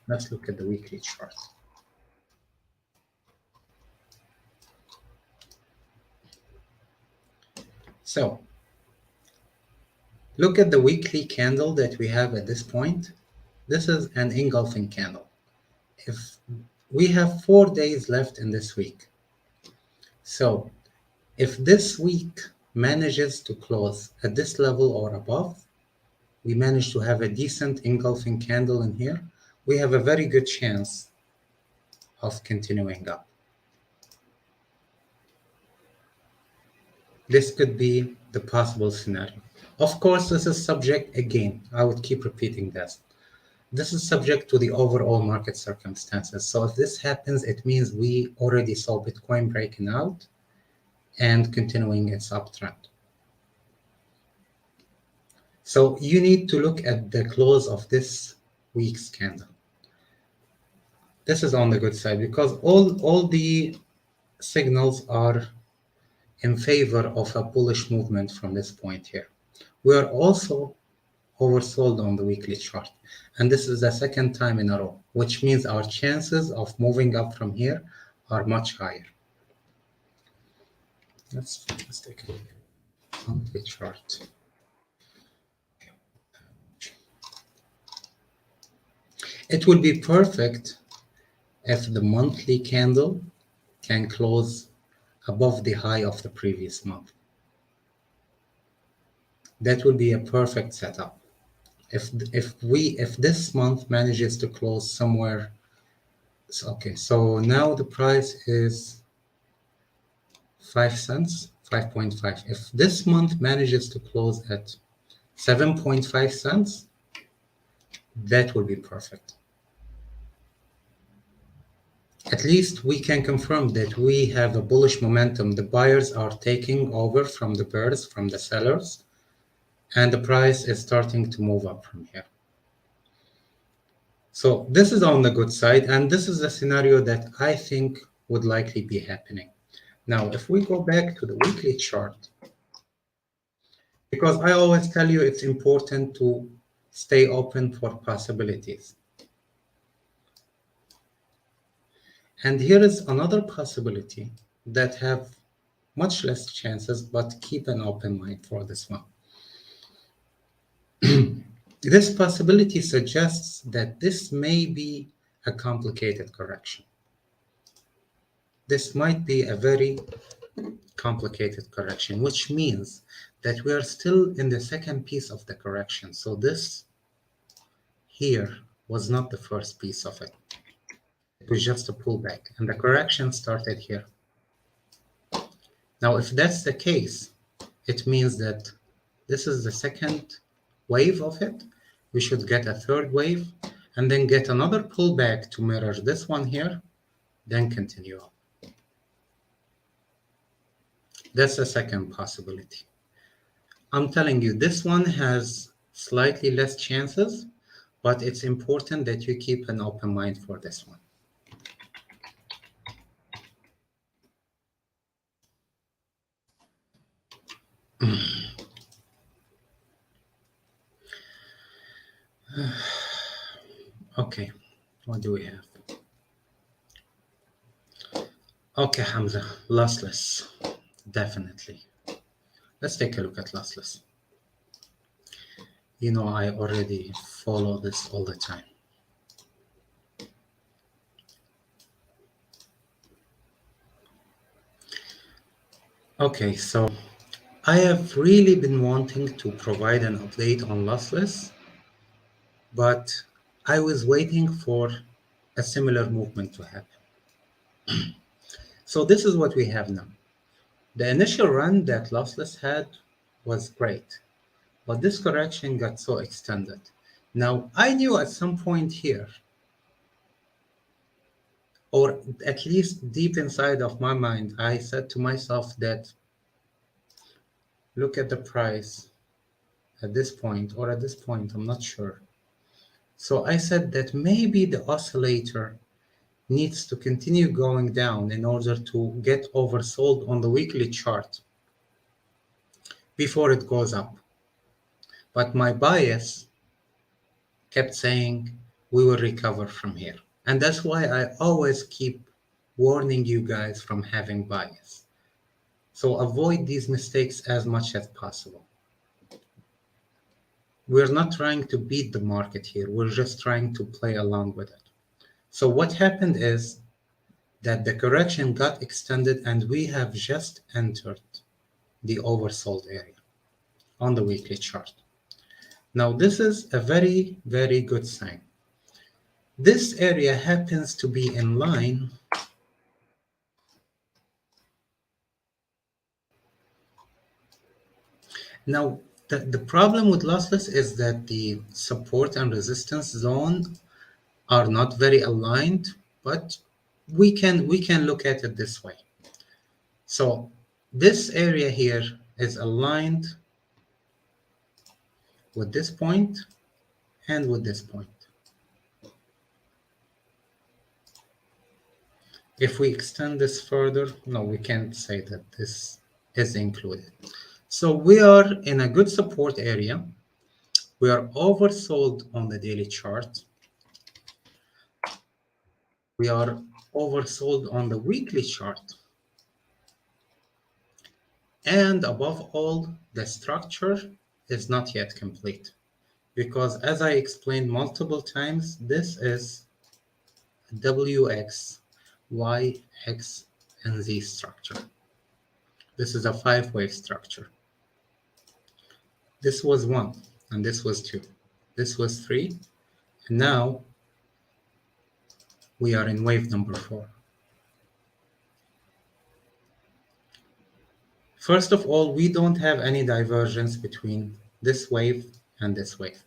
Let's look at the weekly chart. So look at the weekly candle that we have at this point. This is an engulfing candle. If we have 4 days left in this week. So if this week manages to close at this level or above, we manage to have a decent engulfing candle in here, we have a very good chance of continuing up. This could be the possible scenario. Of course, this is subject, again, I would keep repeating this. This is subject to the overall market circumstances. So if this happens, it means we already saw Bitcoin breaking out and continuing its uptrend. So you need to look at the close of this week's candle. This is on the good side because all the signals are in favor of a bullish movement from this point here. We are also oversold on the weekly chart. And this is the second time in a row, which means our chances of moving up from here are much higher. Let's take a look on the chart. It would be perfect if the monthly candle can close above the high of the previous month. That would be a perfect setup. If this month manages to close somewhere, okay, so now the price is 5 cents, 5.5. If this month manages to close at 7.5 cents, that will be perfect. At least we can confirm that we have a bullish momentum. The buyers are taking over from the bears, from the sellers, and the price is starting to move up from here. So this is on the good side, and this is a scenario that I think would likely be happening. Now, if we go back to the weekly chart, because I always tell you it's important to stay open for possibilities. And here is another possibility that have much less chances, but keep an open mind for this one. This possibility suggests that this may be a complicated correction. This might be a very complicated correction, which means that we are still in the second piece of the correction. So this here was not the first piece of it. It was just a pullback, and the correction started here. Now, if that's the case, it means that this is the second wave of it. We should get a third wave and then get another pullback to mirror this one here, then continue up. That's the second possibility. I'm telling you, this one has slightly less chances, but it's important that you keep an open mind for this one. Okay, what do we have? Okay, Hamza, lossless, definitely. Let's take a look at lossless. You know, I already follow this all the time. Okay, so I have really been wanting to provide an update on lossless, but I was waiting for a similar movement to happen. So this is what we have now. The initial run that lossless had was great, but this correction got so extended. Now, I knew at some point here, or at least deep inside of my mind, I said to myself that look at the price at this point or at this point, I'm not sure. So I said that maybe the oscillator needs to continue going down in order to get oversold on the weekly chart before it goes up. But my bias kept saying we will recover from here. And that's why I always keep warning you guys from having bias. So avoid these mistakes as much as possible. We're not trying to beat the market here. We're just trying to play along with it. So what happened is that the correction got extended and we have just entered the oversold area on the weekly chart. Now this is a very, very good sign. This area happens to be in line Now, the problem with lossless is that the support and resistance zone are not very aligned, but we can look at it this way. So this area here is aligned with this point and with this point. If we extend this further, no, we can't say that this is included. So we are in a good support area. We are oversold on the daily chart. We are oversold on the weekly chart. And above all, the structure is not yet complete. Because as I explained multiple times, this is WX, Y, X, and Z structure. This is a 5-wave structure. This was 1, and this was 2. This was 3, and now we are in wave number 4. First of all, we don't have any divergence between this wave and this wave.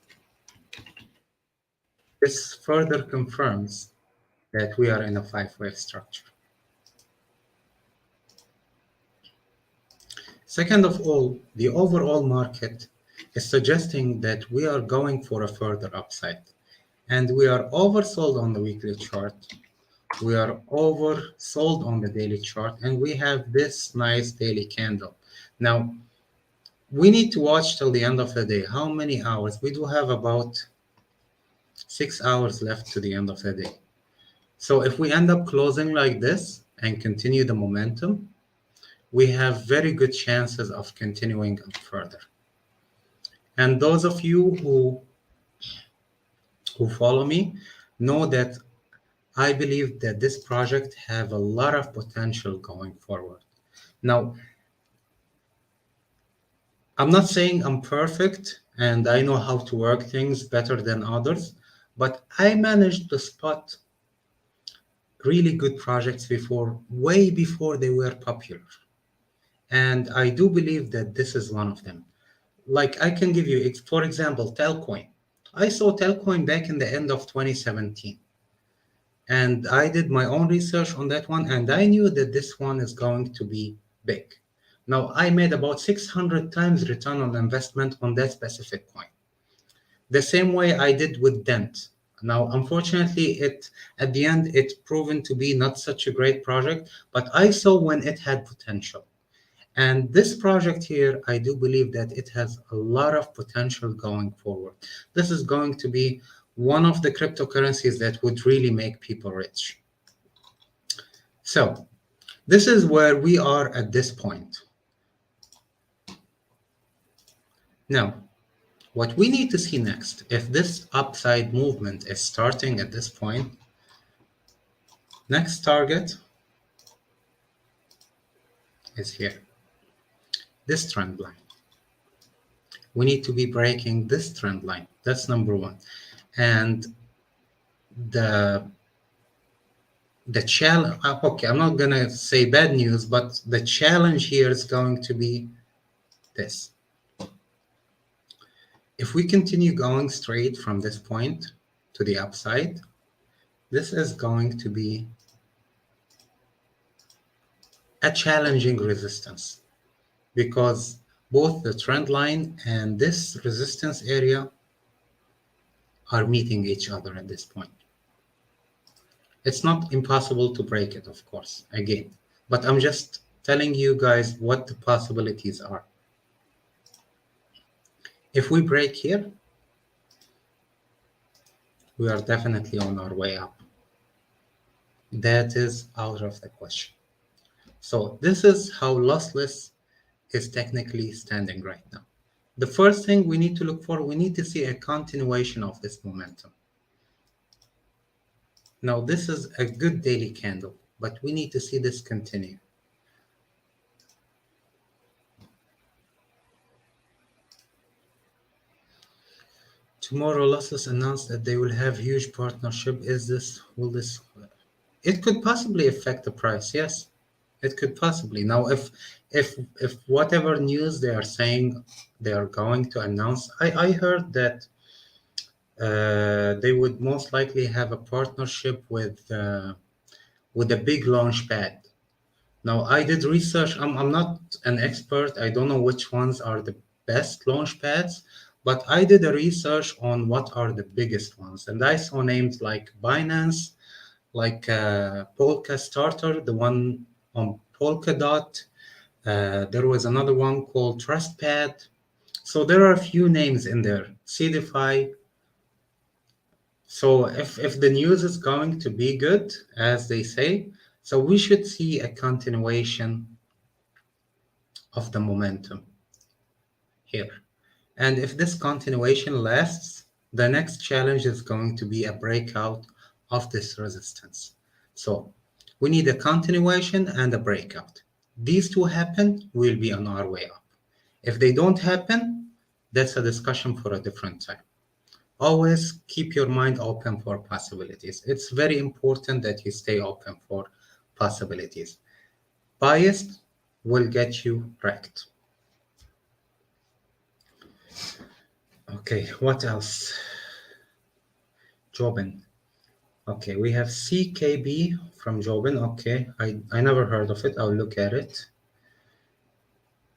This further confirms that we are in a 5-wave structure. Second of all, the overall market is suggesting that we are going for a further upside. And we are oversold on the weekly chart. We are oversold on the daily chart. And we have this nice daily candle. Now, we need to watch till the end of the day. How many hours? We do have about 6 hours left to the end of the day. So if we end up closing like this and continue the momentum, we have very good chances of continuing up further. And those of you who follow me know that I believe that this project have a lot of potential going forward. Now, I'm not saying I'm perfect and I know how to work things better than others, but I managed to spot really good projects before, way before they were popular. And I do believe that this is one of them. Like I can give you, for example, Telcoin. I saw Telcoin back in the end of 2017. And I did my own research on that one, and I knew that this one is going to be big. Now, I made about 600 times return on investment on that specific coin. The same way I did with Dent. Now, unfortunately, at the end, it's proven to be not such a great project, but I saw when it had potential. And this project here, I do believe that it has a lot of potential going forward. This is going to be one of the cryptocurrencies that would really make people rich. So this is where we are at this point. Now, what we need to see next, if this upside movement is starting at this point, next target is here, this trend line. We need to be breaking this trend line. That's number one. And the challenge, okay, I'm not going to say bad news, but the challenge here is going to be this. If we continue going straight from this point to the upside, this is going to be a challenging resistance because Both the trend line and this resistance area are meeting each other at this point. It's not impossible to break it, of course, again, but I'm just telling you guys what the possibilities are. If we break here, we are definitely on our way up. That is out of the question. So this is how lossless is technically standing right now. The first thing we need to look for, we need to see a continuation of this momentum. Now this is a good daily candle, but we need to see this continue. Tomorrow Lossless announced that they will have huge partnership. Will this, it could possibly affect the price, yes. It could possibly. Now if whatever news they are saying they are going to announce, I heard that they would most likely have a partnership with a big launch pad. Now, I did research. I'm not an expert. I don't know which ones are the best launch pads, but I did a research on what are the biggest ones. And I saw names like Binance, like Polka Starter, the one on Polkadot. There was another one called TrustPad. So there are a few names in there. CDFI. So if the news is going to be good, as they say, so we should see a continuation of the momentum here. And if this continuation lasts, the next challenge is going to be a breakout of this resistance. So we need a continuation and a breakout. These two happen, we'll be on our way up. If they don't happen, that's a discussion for a different time. Always keep your mind open for possibilities. It's very important that you stay open for possibilities. Biased will get you wrecked. Okay, what else? Jobin. Okay, we have CKB from Jobin. Okay, I never heard of it. I'll look at it.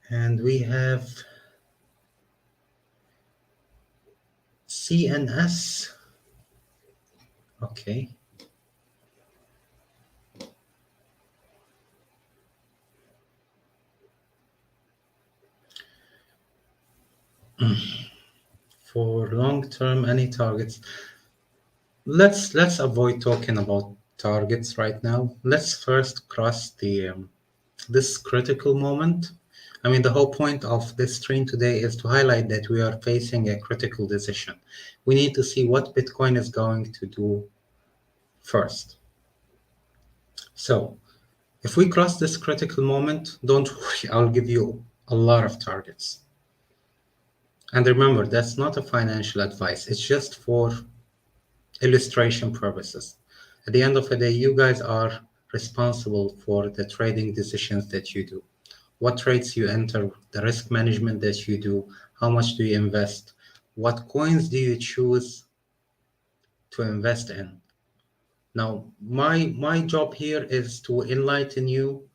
And we have CNS. Okay. For long term, any targets? Let's avoid talking about targets right now. Let's first cross the this critical moment. I mean, the whole point of this stream today is to highlight that we are facing a critical decision. We need to see what Bitcoin is going to do first. So if we cross this critical moment, don't worry, I'll give you a lot of targets. And remember, that's not a financial advice. It's just for illustration purposes. At the end of the day, you guys are responsible for the trading decisions that you do. What trades you enter, the risk management that you do, how much do you invest, what coins do you choose to invest in. Now, my job here is to enlighten you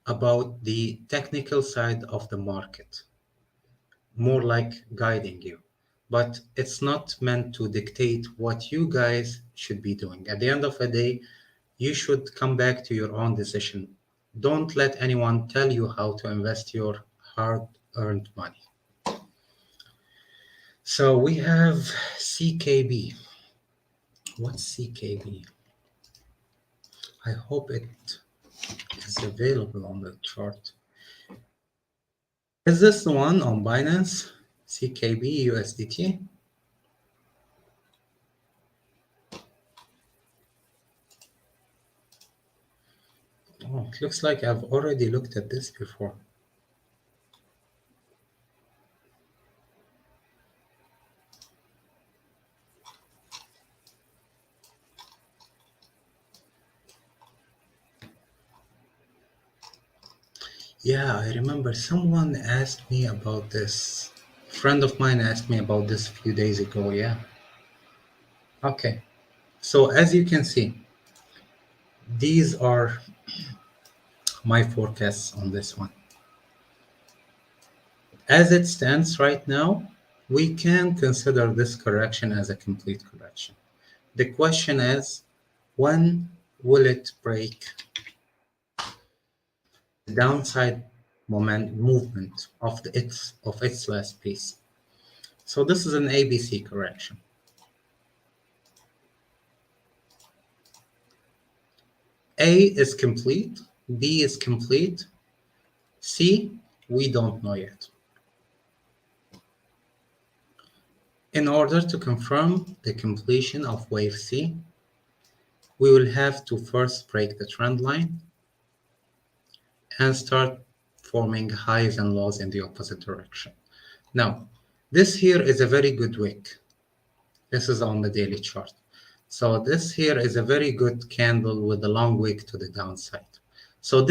about the technical side of the market, more like guiding you. But it's not meant to dictate what you guys should be doing. At the end of the day, you should come back to your own decision. Don't let anyone tell you how to invest your hard-earned money. So we have CKB. What's CKB? I hope it is available on the chart. Is this the one on Binance? CKB USDT? Oh, it looks like I've already looked at this before. Yeah, I remember someone asked me about this. A friend of mine asked me about this a few days ago, yeah. Okay, so as you can see, these are my forecasts on this one. As it stands right now, we can consider this correction as a complete correction. The question is, when will it break the downside moment movement of its last piece? So this is an ABC correction. A is complete, B is complete, C, we don't know yet. In order to confirm the completion of wave C, we will have to first break the trend line and start forming highs and lows in the opposite direction. Now, this here is a very good wick. This is on the daily chart. So this here is a very good candle with a long wick to the downside. So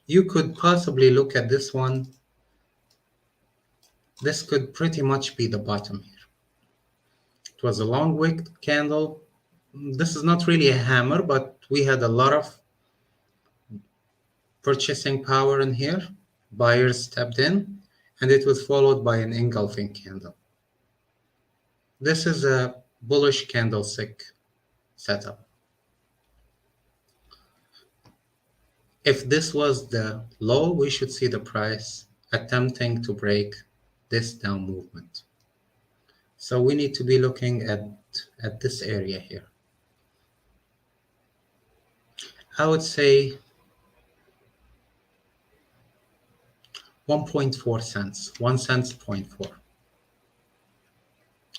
you could possibly look at this one. This could pretty much be the bottom here. It was a long wick candle. This is not really a hammer, but we had a lot of purchasing power in here. Buyers stepped in, and it was followed by an engulfing candle. This is a bullish candlestick setup. If this was the low, we should see the price attempting to break this down movement. So we need to be looking at this area here. I would say 1.4 cents, 1 cent point 4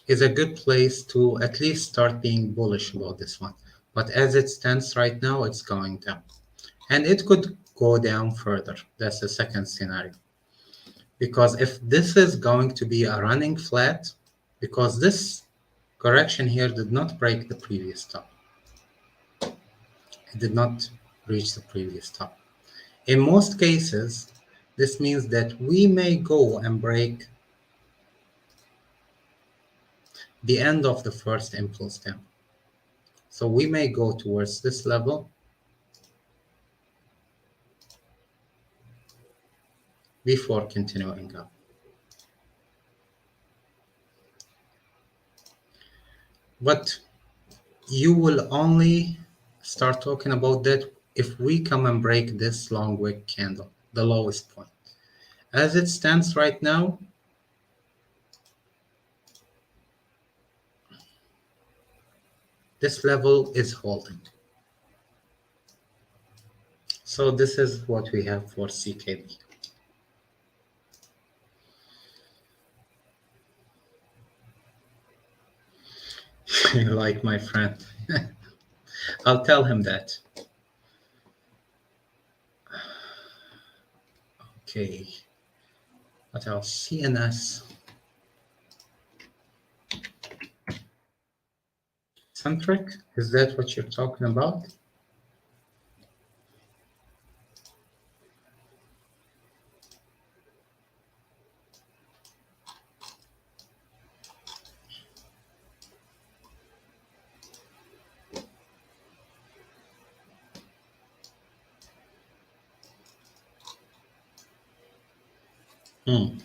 is a good place to at least start being bullish about this one. But as it stands right now, it's going down. And it could go down further. That's the second scenario. Because if this is going to be a running flat, because this correction here did not break the previous top. It did not reach the previous top. In most cases, this means that we may go and break the end of the first impulse down. So we may go towards this level before continuing up. But you will only start talking about that if we come and break this long wick candle, the lowest point. As it stands right now, this level is holding. So this is what we have for CKD. Like my friend. I'll tell him that. Okay. What else? CNS. Centric? Is that what you're talking about? Hmm.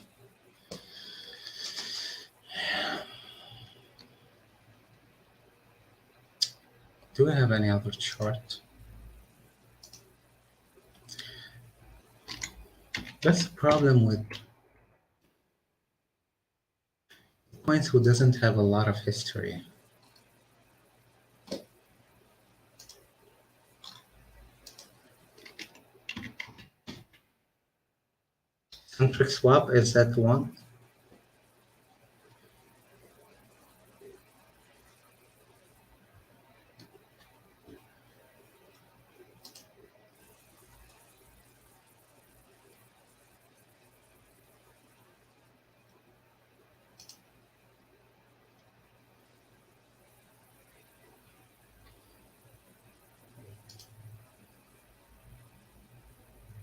Do I have any other chart? That's the problem with coins who doesn't have a lot of history. Centric swap, is that one?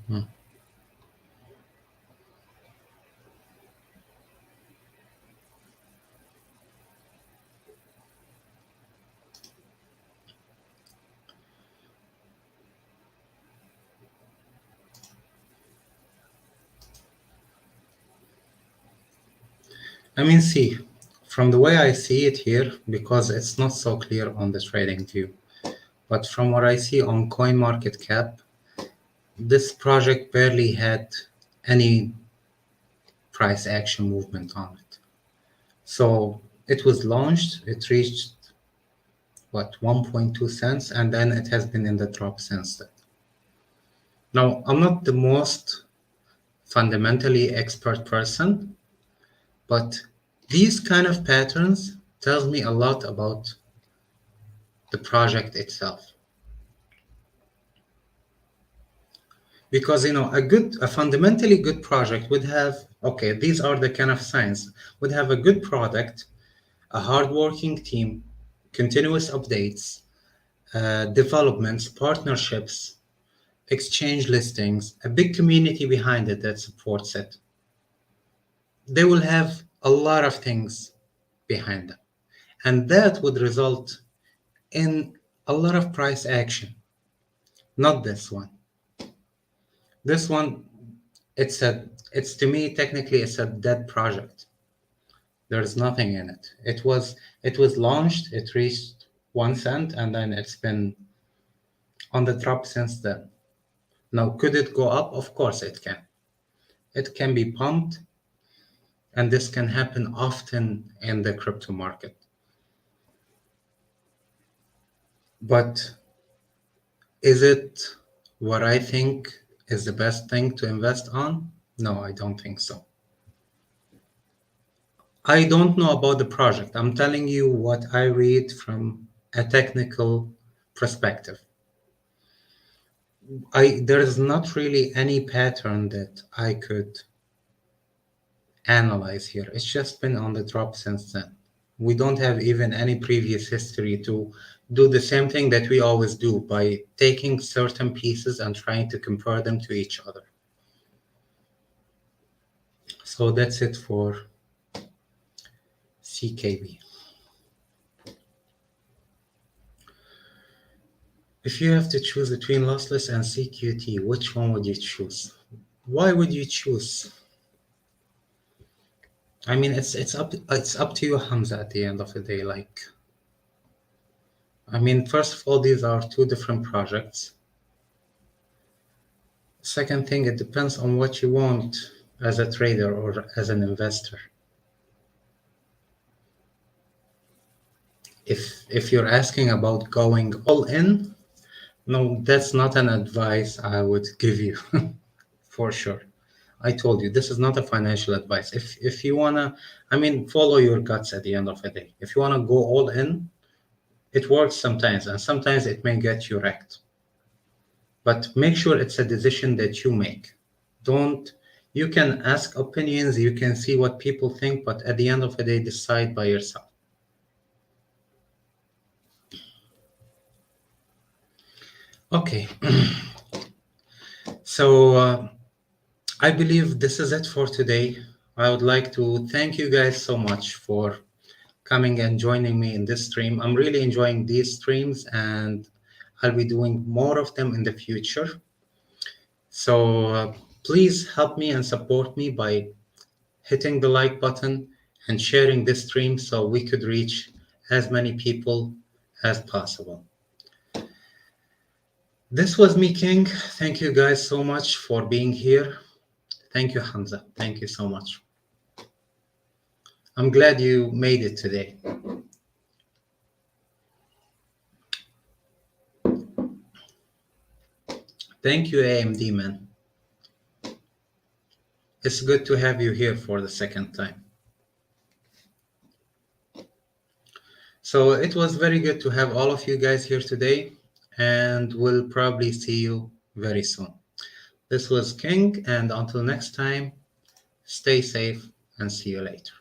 Hmm. I mean, see, from the way I see it here, because it's not so clear on the trading view, but from what I see on CoinMarketCap, this project barely had any price action movement on it. So it was launched, it reached what, 1.2 cents, and then it has been in the drop since then. Now, I'm not the most fundamentally expert person, but these kind of patterns tells me a lot about the project itself. Because a fundamentally good project would have, okay, these are the kind of signs, would have a good product, a hardworking team, continuous updates, developments, partnerships, exchange listings, a big community behind it that supports it. They will have a lot of things behind them. And that would result in a lot of price action. Not this one. This one, it's to me technically it's a dead project. There's nothing in it. It was launched, it reached 1 cent, and then it's been on the drop since then. Now, could it go up? Of course it can. It can be pumped, and this can happen often in the crypto market. But is it what I think is the best thing to invest on? No, I don't think so. I don't know about the project. I'm telling you what I read from a technical perspective. There is not really any pattern that I could analyze here. It's just been on the drop since then. We don't have even any previous history to do the same thing that we always do by taking certain pieces and trying to compare them to each other. So that's it for CKB. If you have to choose between lossless and CQT, which one would you choose? Why would you choose? I mean, it's up to you, Hamza, at the end of the day. Like, I mean, first of all, these are two different projects. Second thing, it depends on what you want as a trader or as an investor. If you're asking about going all in, no, that's not an advice I would give you for sure. I told you this is not a financial advice. If you wanna, I mean, follow your guts at the end of the day. If you wanna go all in, it works sometimes, and sometimes it may get you wrecked. But make sure it's a decision that you make. You can ask opinions, you can see what people think, but at the end of the day, decide by yourself. Okay. So I believe this is it for today. I would like to thank you guys so much for coming and joining me in this stream. I'm really enjoying these streams, and I'll be doing more of them in the future. So please help me and support me by hitting the like button and sharing this stream so we could reach as many people as possible. This was me, King. Thank you guys so much for being here. Thank you, Hamza. Thank you so much. I'm glad you made it today. Thank you, AMD, man. It's good to have you here for the second time. So it was very good to have all of you guys here today, and we'll probably see you very soon. This was King, and until next time, stay safe and see you later.